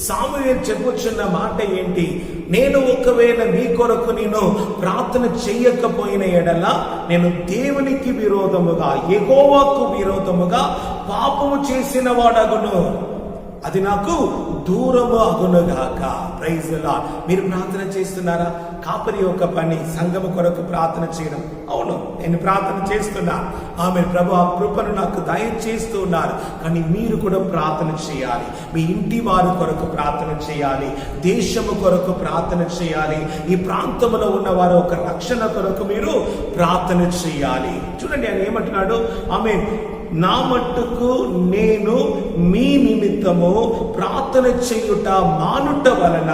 S1: సాముయేలు చెప్పుచున్న మాట ఏంటి? నేను ఒకవేళ మీ కొరకు నేను ప్రార్థన చెయ్యకపోయిన ఎడల నేను దేవునికి విరోధముగా, యెహోవాకు విరోధముగా పాపము చేసిన వాడగును, అది నాకు దూరము అగునుగాక. Praise the Lord. మీరు ప్రార్థన చేస్తున్నారా? కాపరి యొక్క పని సంఘము కొరకు ప్రార్థన చేయడం. అవును, నేను ప్రార్థన చేస్తున్నా. ఆమె ప్రభు ఆ కృపను నాకు దయచేస్తూ ఉన్నారు. కానీ మీరు కూడా ప్రార్థన చేయాలి. మీ ఇంటి వారి కొరకు ప్రార్థన చేయాలి. దేశము కొరకు ప్రార్థన చేయాలి. ఈ ప్రాంతంలో ఉన్న వారు ఒక రక్షణ కొరకు మీరు ప్రార్థన చేయాలి. చూడండి ఆయన ఏమంటున్నాడు? ఆమె నా మట్టుకు నేను మీ నిమిత్తము ప్రార్థన చేయుట మానుట వలన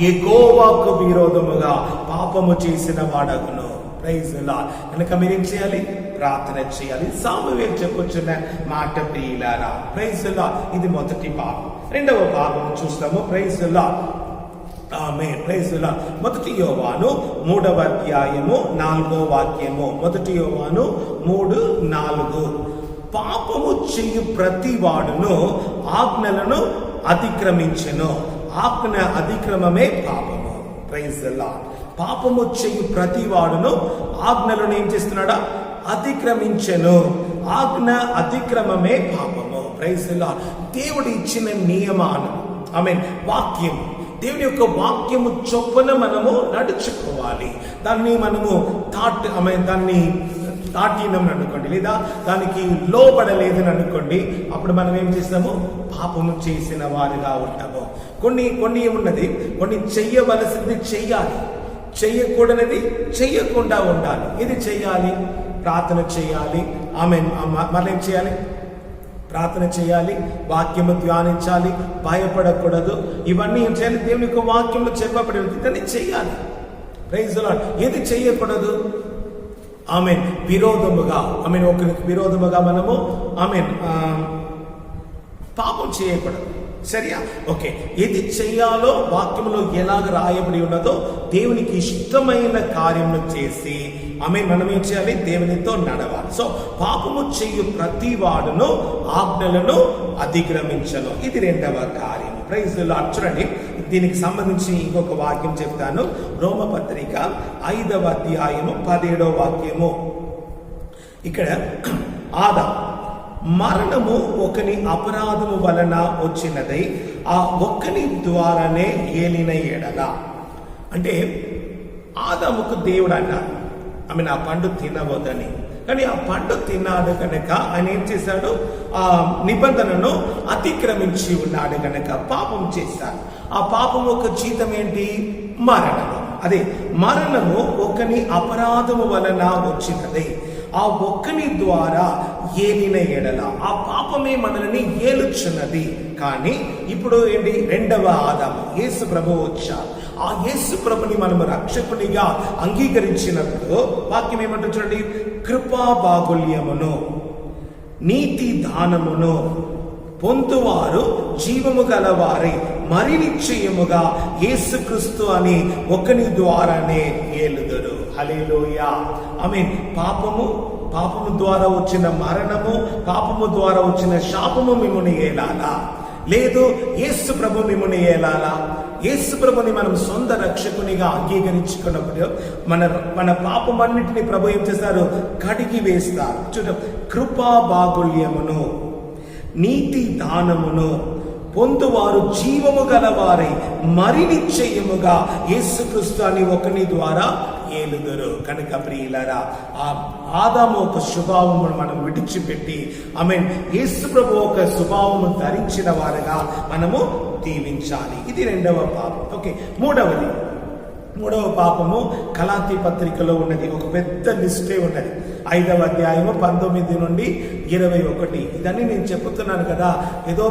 S1: యెహోవాకు విరోధముగా పాపము చేసిన వాడగును. Praise the lord. కనుక మీరేం చేయాలి? ప్రార్థన చేయాలి. సామువేలు చెప్పుచున్న మాట ప్రియులారా. Praise the Lord. ఇది మొదటి భాగం. రెండవ భాగం చూస్తాము. Praise the lord. Amen. Praise the Lord. మొదటి యోహాను 3వ అధ్యాయము 4వ వాక్యము. మొదటి యోహాను 3:4. పాపము చేయు ప్రతి వాడును ఆజ్ఞలను అతిక్రమించెను. ఆజ్ఞ అతిక్రమమే పాపము. Praise the Lord. పాపము చేయు ప్రతి వాడును ఆజ్ఞలను ఏం చేస్తున్నాడా? అతిక్రమించెను. ఆజ్ఞ అతిక్రమమే పాపము. Praise the Lord. దేవుడు ఇచ్చిన నియమాలు, వాక్యం, దేవుని యొక్క వాక్యము చొప్పున మనము నడుచుకోవాలి. దాన్ని మనము దాన్ని దాటినం అనుకోండి, లేదా దానికి లోబడలేదని అనుకోండి, అప్పుడు మనం ఏం చేస్తాము? పాపము చేసిన వారిగా ఉంటాము. కొన్ని ఏమున్నది? కొన్ని చెయ్యవలసింది చెయ్యాలి, చెయ్యకూడనిది చెయ్యకుండా ఉండాలి. ఇది చెయ్యాలి, ప్రార్థన చేయాలి. మళ్ళీ ఏం చేయాలి? ప్రార్థన చేయాలి, వాక్యము ధ్యానించాలి, భయపడకూడదు. ఇవన్నీ ఏం చేయాలి? దేవుని యొక్క వాక్యంలో చెప్పబడి దాన్ని చెయ్యాలి. Praise the Lord. ఏది చెయ్యకూడదు? విరోధముగా, ఒకరికి విరోధముగా మనము పాపం చేయకూడదు. సరియా? ఓకే. ఏది చెయ్యాలో వాక్యంలో ఎలాగ రాయబడి ఉన్నదో దేవునికి ఇష్టమైన కార్యములు చేసి మనం ఏం చేయాలి? దేవునితో నడవాలి. సో పాపము చెయ్యు ప్రతి వాడును ఆజ్ఞలను అతిక్రమించను. ఇది రెండవ కార్యం. Praise the Lord. చూడండి, దీనికి సంబంధించి ఇంకొక వాక్యం చెప్తాను. రోమపత్రిక 5వ అధ్యాయము 17వ వాక్యము. ఇక్కడ ఆదాము మరణము ఒకని అపరాధము వలన వచ్చినదై ఆ ఒక్కని ద్వారానే ఏలిన ఎడల. అంటే ఆదాముకు దేవుడు అన్నాడు ఆ పండు తినవద్దని. కానీ ఆ పండు తిన్నాడు కనుక ఆయన ఏం చేశాడు? ఆ నిబంధనను అతిక్రమించి ఉన్నాడు కనుక పాపం చేశాడు. ఆ పాపం యొక్క జీతం ఏంటి? మరణము. అదే మరణము ఒకని అపరాధము వలన వచ్చినది. ఆ ఒక్కని ద్వారా ఏలిన ఎడల ఆ పాపమే మనల్ని ఏలుచున్నది. కానీ ఇప్పుడు ఏంటి? రెండవ ఆదాము యేసు ప్రభు వచ్చారు. ఆ యేసు ప్రభుని మనము రక్షకునిగా అంగీకరించినప్పుడు వాక్యం ఏమంటుంది చూడండి, కృపా బాగుల్యమును నీతి దానమును పొందువారు జీవము గలవారై మరి నిశ్చయముగా యేసుక్రీస్తు అని ఒకని ద్వారానే ఏలుదురు. హల్లెలూయా. ఆమేన్. పాపము ద్వారా వచ్చిన మరణము, పాపము ద్వారా వచ్చిన శాపము మిమ్ముని ఏలాలా? లేదు, యేసు ప్రభు మిమ్ముని ఏలాలా? యేసు ప్రభుని మనం సొంత రక్షకునిగా అంగీకరించుకున్నప్పుడు మన పాపమన్నిటిని ప్రభు ఏం చేస్తారు? కడిగి వేస్తారు. కృపా బాగుల్యమును నీతి దానమును పొందువారు జీవము గలవారై మరి నిశ్చయముగా యేసుక్రీస్తు అని ఒకని ద్వారా ఏలుదురు. కనుక ప్రియులారా, ఆ ఆదాము ఒక స్వభావమును మనం విడిచిపెట్టి యేసు ప్రభు ఒక స్వభావము ధరించిన వారుగా మనము దీవించాలి. ఇది రెండవ పాపం. ఓకే, మూడవ పాపము గలాతీ పత్రికలో ఉన్నది. ఒక పెద్ద లిస్టే ఉన్నది. 5వ అధ్యాయము 19 నుండి 21. ఇదన్నీ నేను చెప్తున్నాను కదా, ఏదో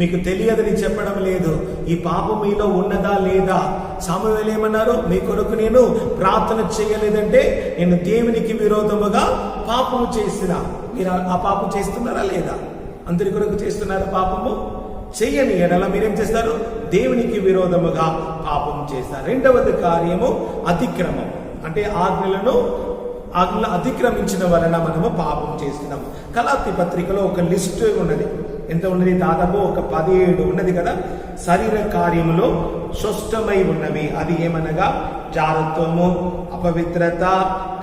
S1: మీకు తెలియదని చెప్పడం లేదు. ఈ పాపం మీలో ఉన్నదా లేదా? సామువేలు ఏమన్నారు? మీ కొరకు నేను ప్రార్థన చేయలేదంటే నేను దేవునికి విరోధముగా పాపము చేసిన. మీరు ఆ పాపం చేస్తున్నారా లేదా? అందరి కొరకు చేస్తున్నారా పాపము? చెయ్యని ఎడల మీరేం చేస్తారు? దేవునికి విరోధముగా పాపం చేస్తారు. రెండవది కార్యము అతిక్రమం. అంటే ఆజ్ఞలను అతిక్రమించిన వలన మనము పాపం చేస్తున్నాము. గలాతీ పత్రికలో ఒక లిస్ట్ ఉన్నది. ఎంత ఉన్నది? దాదాపు ఒక 17 ఉన్నది కదా. శరీర కార్యములో స్పష్టమై ఉన్నవి. అది ఏమనగా జారత్వము, అపవిత్రత,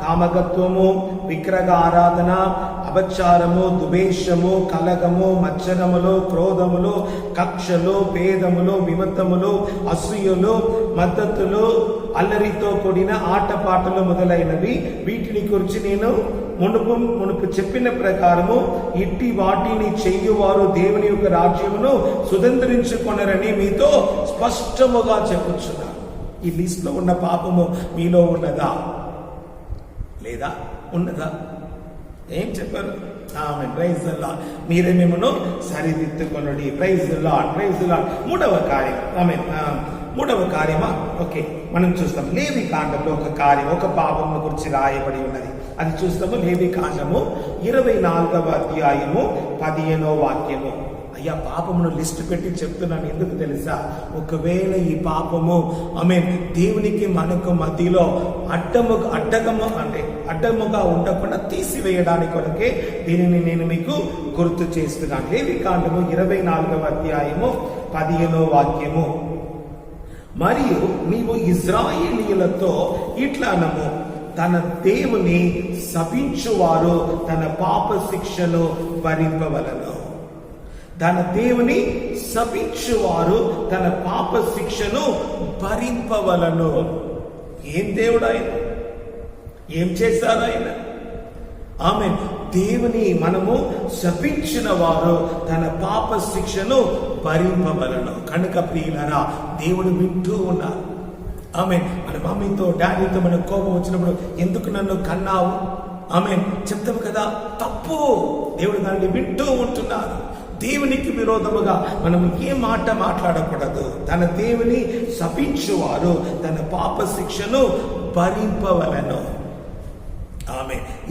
S1: కామకత్వము, విగ్రహ ఆరాధన, అపచారము, ద్వేషము, కలగము, మత్సరములు, క్రోధములు, కక్షలు, భేదములు, విమతములు, అసూయలు, మద్దతులు, అల్లరితో కూడిన ఆటపాటలు మొదలైనవి. వీటిని గురించి నేను మునుపు చెప్పిన ప్రకారము ఇట్టి వాటిని చెయ్యువారు దేవుని యొక్క రాజ్యమును సుతంత్రించుకొనరని మీతో స్పష్టముగా చెప్పుచున్నాను. ఈ లిస్ట్ లో ఉన్న పాపము మీలో ఉన్నదా లేదా? ఉన్నదా? ఏం చెప్పారు? Praise the lord. మీరే మిమ్మను సరిదిద్దుకొనుడి. Praise the lord, praise the lord. మూడవ కార్యమా? ఓకే, మనం చూస్తాం. లేవి కాండంలో ఒక కార్యం, ఒక పాపము గురించి రాయబడి ఉన్నది. అది చూస్తాము. లేవి కాండము 24వ అధ్యాయము 15వ వాక్యము. అయ్యా, పాపమును లిస్ట్ పెట్టి చెప్తున్నాను. ఎందుకు తెలుసా? ఒకవేళ ఈ పాపము దేవునికి మనకు మధ్యలో అడ్డముగా ఉండకుండా తీసివేయడానికి కొరకే దీనిని నేను మీకు గుర్తు చేస్తున్నాను. లేవి కాండము 24వ అధ్యాయము 15వ వాక్యము. మరియు నీవు ఇశ్రాయేలీయులతో ఇట్లా అనము, తన దేవుని శపించువారు తన పాప శిక్షను భరింపవలెను. తన దేవుని శపించువారు తన పాప శిక్షను భరింపవలను. ఏం దేవుడు ఆయన? ఏం చేశారు ఆయన? దేవుని మనము శపించిన వారు తన పాప శిక్షను భరింపవలను. కనుక ప్రియులారా, దేవుడు వింటూ ఉన్నారు. మన మమ్మీతో డాడీతో మనకు కోపం వచ్చినప్పుడు ఎందుకు నన్ను కన్నావు చెప్తాము కదా, తప్పు. దేవుడు దాన్ని వింటూ ఉంటున్నారు. దేవునికి విరోధముగా మనం ఏ మాట మాట్లాడకూడదు. తన దేవుని శపించువారు తన పాప శిక్షను భరింపవలను.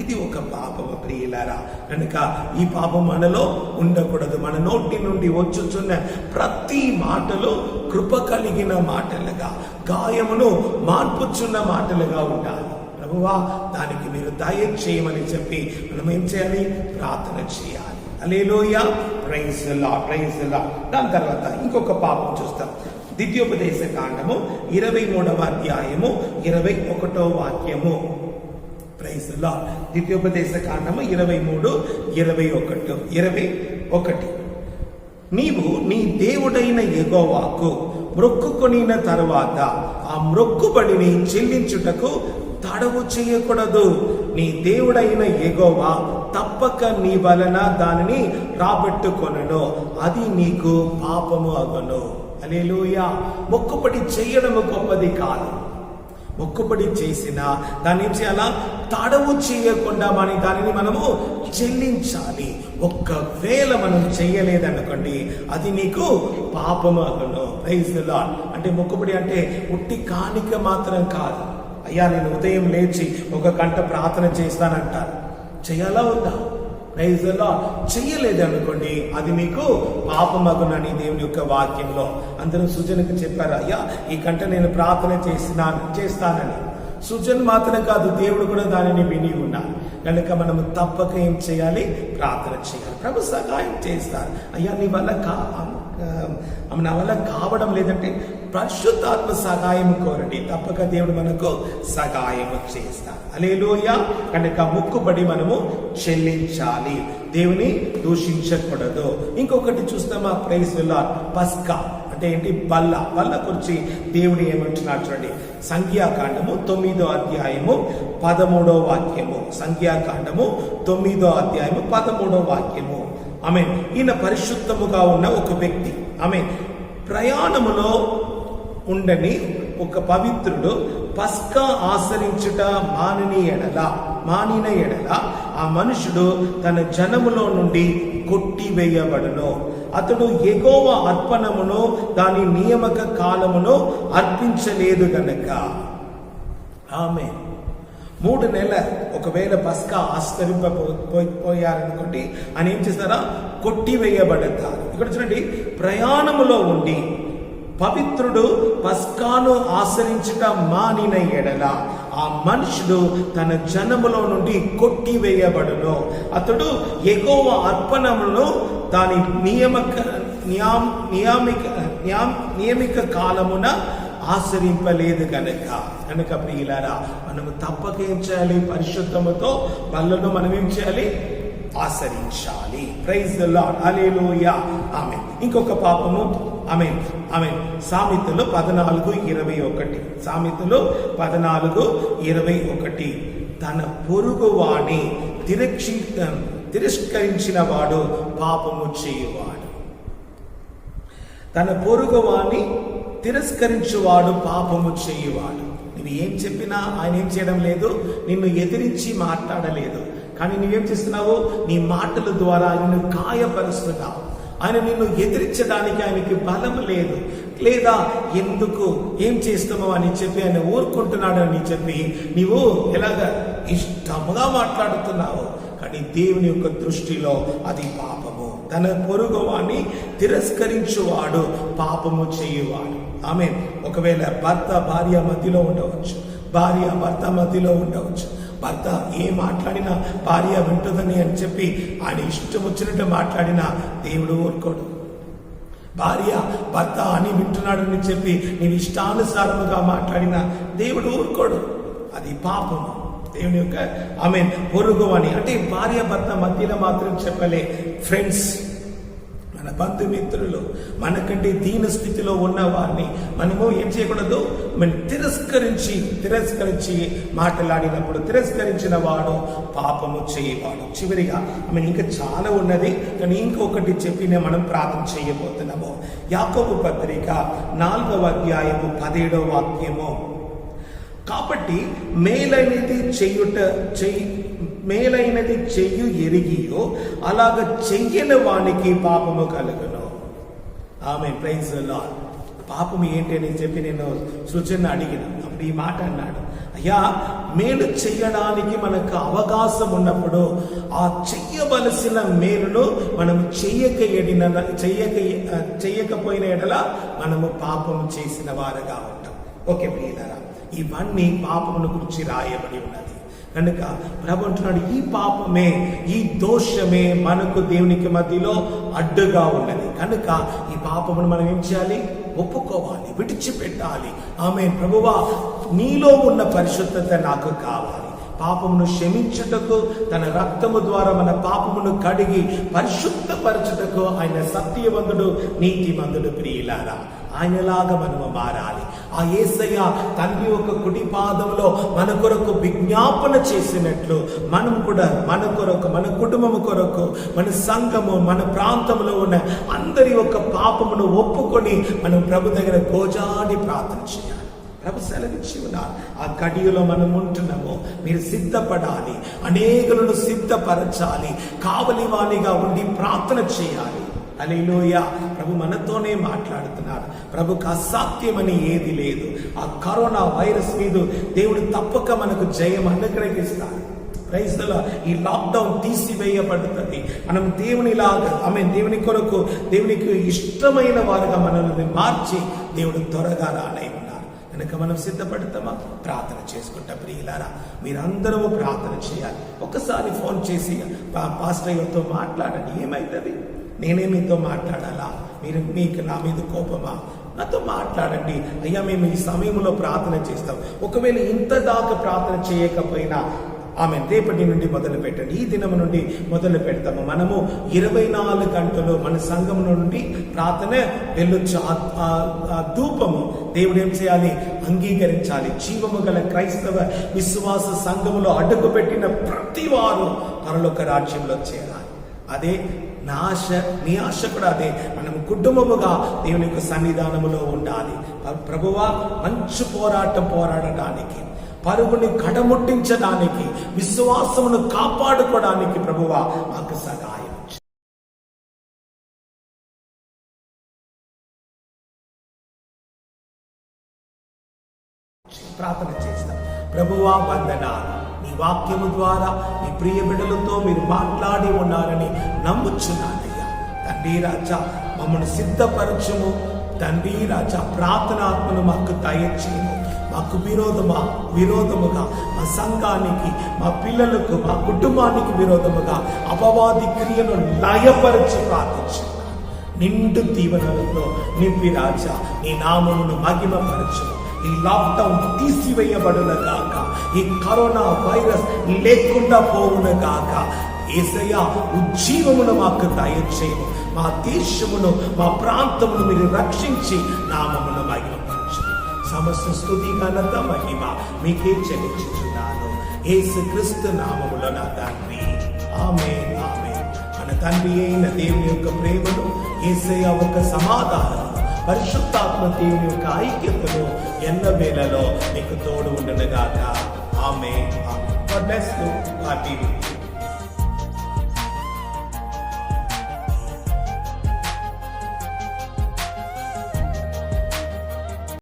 S1: ఇది ఒక పాపము ప్రియులారా. కనుక ఈ పాపం మనలో ఉండకూడదు. మన నోటి నుండి వచ్చుచున్న ప్రతి మాటలు కృప కలిగిన మాటలుగా, గాయమును మార్పుచున్న మాటలుగా ఉండాలి. ప్రభువా, దానికి మీరు దయచేయమని చెప్పి మనం ఏం చేయాలి? ప్రార్థన చేయాలి. హల్లెలూయా, praise the lord, praise the lord. దాని తర్వాత ఇంకొక పాపం చూస్తాం. ద్వితీయోపదేశ కాండము 23వ అధ్యాయము 21వ వాక్యము. Praise the Lord. ద్వితీయోపదేశ కాండము 23:21. నీవు నీ దేవుడైన యెహోవాకు మ్రొక్కుకొనిన తరువాత ఆ మ్రొక్కుబడిని చెల్లించుటకు తడవు చేయకూడదు. నీ దేవుడైన యెహోవా తప్పక నీ వలన దానిని రాబట్టుకొనను, అది నీకు పాపము అగును. హల్లెలూయా. మొక్కుబడి చేయడము గొప్పది కాదు. మొక్కుబడి చేసినా దాన్ని ఏం చేయాలా? తడవు చేయకుండా దానిని మనము చెల్లించాలి. ఒక్కవేళ మనం చెయ్యలేదనుకోండి, అది నీకు పాపము అగును. Praise the Lord. అంటే మొక్కుబడి అంటే ఉట్టి కానిక మాత్రం కాదు. అయ్యా, నేను ఉదయం లేచి 1 గంట ప్రార్థన చేస్తానంటారు. చెయ్యాలా వద్దా? Praise the Lord. చెయ్యలేదు అనుకోండి, అది మీకు పాపమగునని దేవుని యొక్క వాక్యంలో అందరూ సుజనకు చెప్పారు. అయ్యా, ఈ గంట నేను ప్రార్థన చేస్తానని. సుజన్ మాత్రం కాదు, దేవుడు కూడా దానిని విని ఉన్నారు. కనుక మనము తప్పక ఏం చేయాలి? ప్రార్థన చేయాలి. ప్రభు సహాయం చేస్తారు. అయ్యా, నీ వల్ల నా వల్ల కావడం లేదంటే పరిశుద్ధాత్మ సహాయం కోరండి, తప్పక దేవుడు మనకు సహాయం చేస్తారు. హల్లెలూయా. కనుక మొక్కుబడి మనము చెల్లించాలి, దేవుని దూషించకూడదు. ఇంకొకటి చూస్తామా, ప్రైజ్ ది లార్డ్, పస్కా అంటే ఏంటి? బల్ల. బల్ల గురించి దేవుడు ఏమంటున్నాడు చూడండి. సంఖ్యాకాండము 9వ అధ్యాయము 13వ వాక్యము. సంఖ్యాకాండము 9వ అధ్యాయము 13వ వాక్యము. ఆమేన్. ఈయన పరిశుద్ధముగా ఉన్న ఒక వ్యక్తి. ఆమేన్. ప్రయాణములో ఉండని ఒక పవిత్రుడు పస్కా ఆచరించుట మానిన ఎడల ఆ మనుషుడు తన జనములో నుండి కొట్టివేయబడును. అతడు యెహోవా అర్పణమును దాని నియామక కాలమును అర్పించలేదు గనక. ఆమేన్. 3 నెలల ఒకవేళ పస్కా ఆచరింపపోయారనుకోండి, అని ఏం చేస్తారా? కొట్టివేయబడతారు. ఇక్కడ చూడండి, ప్రయాణములో ఉండి పవిత్రుడు పస్కాను ఆచరించుట మానిన ఎడల ఆ మనుషుడు తన జనములో నుండి కొట్టివేయబడును. అతడు యెహోవా అర్పణమును దాని నియామిక కాలమున ఆచరింపలేదు కనుక ప్రియులారా, మనము తప్పక ఏం చేయాలి? పరిశుద్ధముతో బల్లను మనం ఏం చేయాలి? ఆచరించాలి. Praise the lord. హల్లెలూయా. ఆమేన్. ఇంకొక పాపము. ఆమేన్. ఆమేన్. సామెతలు 14:21. సామెతలు 14:21. తన పొరుగువాని తిరస్కరించిన వాడు పాపము చేయువాడు. తన పొరుగువాని తిరస్కరించువాడు పాపము చేయువాడు. నువ్వు ఏం చెప్పినా ఆయన ఏం చేయడం లేదు, నిన్ను ఎదిరించి మాట్లాడలేదు. కానీ నువ్వేం చేస్తున్నావు? నీ మాటల ద్వారా ఆయనను గాయపరుస్తున్నావు. ఆయన నిన్ను ఎదిరించడానికి ఆయనకి బలం లేదు. లేదా ఎందుకు ఏం చేస్తామో అని చెప్పి ఆయన ఊరుకుంటున్నాడు అని చెప్పి నీవు ఎలాగ ఇష్టముగా మాట్లాడుతున్నావు. కానీ దేవుని యొక్క దృష్టిలో అది పాపము. తన పొరుగువాని తిరస్కరించువాడు పాపము చేయువాడు. ఆమేన్. ఒకవేళ భర్త భార్య మధ్యలో ఉండవచ్చు, భార్య భర్త మధ్యలో ఉండవచ్చు. భర్త ఏం మాట్లాడినా భార్య వింటుందని అని చెప్పి ఆయన ఇష్టం వచ్చినట్టు మాట్లాడినా దేవుడు ఊరుకోడు. భార్య భర్త అని వింటున్నాడని చెప్పి నీవు ఇష్టానుసారముగా మాట్లాడినా దేవుడు ఊరుకోడు. అది పాపము. దేవుని యొక్క ఆమేన్ పొరుగు అని అంటే భార్య భర్త మధ్యలో మాత్రం చెప్పలే. ఫ్రెండ్స్, మన బంధుమిత్రులు, మనకంటే దీన స్థితిలో ఉన్న వారిని మనము ఏం చేయకూడదు? మనం తిరస్కరించి మాట్లాడినప్పుడు తిరస్కరించిన వాడు పాపము చేయవాడు. చివరిగా ఇంకా చాలా ఉన్నది, కానీ ఇంకొకటి చెప్పి మనం ప్రార్థన చేయబోతున్నాము. యాకోబు పత్రిక 4వ అధ్యాయము 17వ వాక్యము. కాబట్టి మేలైనది చెయ్యు ఎరిగియో అలాగ చెయ్యని వానికి పాపము కలుగును. ఆమేన్. Praise the lord. పాపం ఏంటి అని చెప్పి నేను సూచన అడిగిన అప్పుడు ఈ మాట అన్నాడు, అయ్యా మేలు చెయ్యడానికి మనకు ఉన్నప్పుడు ఆ చెయ్యవలసిన మేలును మనం చెయ్యకపోయిన ఎడల మనము పాపము చేసిన వారుగా ఉంటాం. ఓకే ప్రియులారా, ఇవన్నీ పాపమును గురించి రాయబడి ఉన్నది. కనుక ప్రభు అంటున్నాడు, ఈ పాపమే, ఈ దోషమే మనకు దేవునికి మధ్యలో అడ్డుగా ఉన్నది. కనుక ఈ పాపమును మనం ఏం చేయాలి? ఒప్పుకోవాలి, విడిచిపెట్టాలి. ఆమేన్. ప్రభువా, నీలో ఉన్న పరిశుద్ధత నాకు కావాలి. పాపమును క్షమించుటకు తన రక్తము ద్వారా మన పాపమును కడిగి పరిశుద్ధపరచుటకు ఆయన సత్యవంతుడు, నీతిమంతుడు. ప్రియులారా, ఆయనలాగా మనము మారాలి. ఆ యేసయ్య తండ్రి యొక్క కుడి పాదంలో మన కొరకు విజ్ఞాపన చేసినట్లు మనం కూడా మన కొరకు, మన కుటుంబము కొరకు, మన సంఘము, మన ప్రాంతంలో ఉన్న అందరి యొక్క పాపమును ఒప్పుకొని మనం ప్రభు దగ్గర గోజాడి ప్రార్థన చేయాలి. ప్రభు సెలవిచ్చి ఉన్నారు, ఆ కడియలో మనం ఉంటున్నాము, మీరు సిద్ధపడాలి, అనేకులను సిద్ధపరచాలి, కావలి వాణిగా ఉండి ప్రార్థన చేయాలి. హల్లెలూయా. ప్రభు మనతోనే మాట్లాడుతున్నారు. ప్రభుకు అసాధ్యమని ఏది లేదు. ఆ కరోనా వైరస్ మీద దేవుడు తప్పక మనకు జయం అనుగ్రహిస్తాడు. Praise the Lord. ఈ లాక్డౌన్ తీసివేయబడుతుంది. మనం దేవునిలాగా దేవుని కొరకు, దేవునికి ఇష్టమైన వారుగా మనల్ని మార్చి దేవుడు త్వరగా రానై ఉన్నారు. కనుక మనం సిద్ధపడతామా? ప్రార్థన చేసుకుంటా. ప్రియులారా, మీరందరూ ప్రార్థన చేయాలి. ఒకసారి ఫోన్ చేసి పాస్టర్ గారితో మాట్లాడండి. ఏమైతుంది? నేనే మీతో మాట్లాడాలా? మీకు నా మీద కోపమా? నాతో మాట్లాడండి. అయ్యా, మేము ఈ సమయంలో ప్రార్థన చేస్తాం. ఒకవేళ ఇంత దాకా ప్రార్థన చేయకపోయినా రేపటి నుండి మొదలు పెట్టండి. ఈ దినం నుండి మొదలు పెడతాము. మనము 24 గంటలు మన సంఘం నుండి ప్రార్థన వెళ్ళొచ్చు. ఆ ధూపము దేవుడు ఏం చేయాలి? అంగీకరించాలి. జీవము గల క్రైస్తవ విశ్వాస సంఘములో అడుగు పెట్టిన ప్రతి వారు పరలోక రాజ్యంలో చేరాలి. అదే నీ ఆశ కూడా అదే. మనం కుటుంబముగా దేవుని యొక్క సన్నిధానములో ఉండాలి. ప్రభువా, మంచి పోరాటం పోరాడడానికి, పరుగుని కడముట్టించడానికి, విశ్వాసమును కాపాడుకోవడానికి ప్రభువా మాకు సహాయం ప్రార్థన చేస్తాం. ప్రభువా, వందనాలు. నీ వాక్యము ద్వారా నీ ప్రియ బిడ్డలతో మీరు మాట్లాడి ఉన్నారని నమ్ముచున్నానయ్యా. తండ్రి రాజా, మమ్మల్ని సిద్ధపరచుము. తండ్రి రాజా, ప్రార్థనాత్మను మాకు దయచేయము. మాకు విరోధముగా మా సంఘానికి, మా పిల్లలకు, మా కుటుంబానికి విరోధముగా అపవాది క్రియను లయపరిచి ప్రార్థించున్నాను. నిండు దీవెనలతో నింపి రాజా నీ నామమును మహిమపరచు. ఈ లాక్డౌన్ తీసివేయబడును గాక. ఈ కరోనా వైరస్ లేకుండా పోవును గాక. యేసయ్యా, ఉజ్జీవమును మాకు దయచేయము. మా దేశమును, మా ప్రాంతమును మీరు రక్షించి నామమును మహిమపరచు. సమస్త స్తుతి ఘనత మహిమ మీకే చెల్లించుచున్నాను యేసుక్రీస్తు నామములో నా తండ్రి. ఆమేన్, ఆమేన్. మన తండ్రి అయిన దేవుని యొక్క ప్రేమను, యేసయ్య ఒక సమాధానం, పరిశుద్ధాత్మ దేవుని యొక్క ఐక్యతను ఎల్లవేళలో మీకు తోడు ఉండనుగాక. ఆమేన్. God bless you.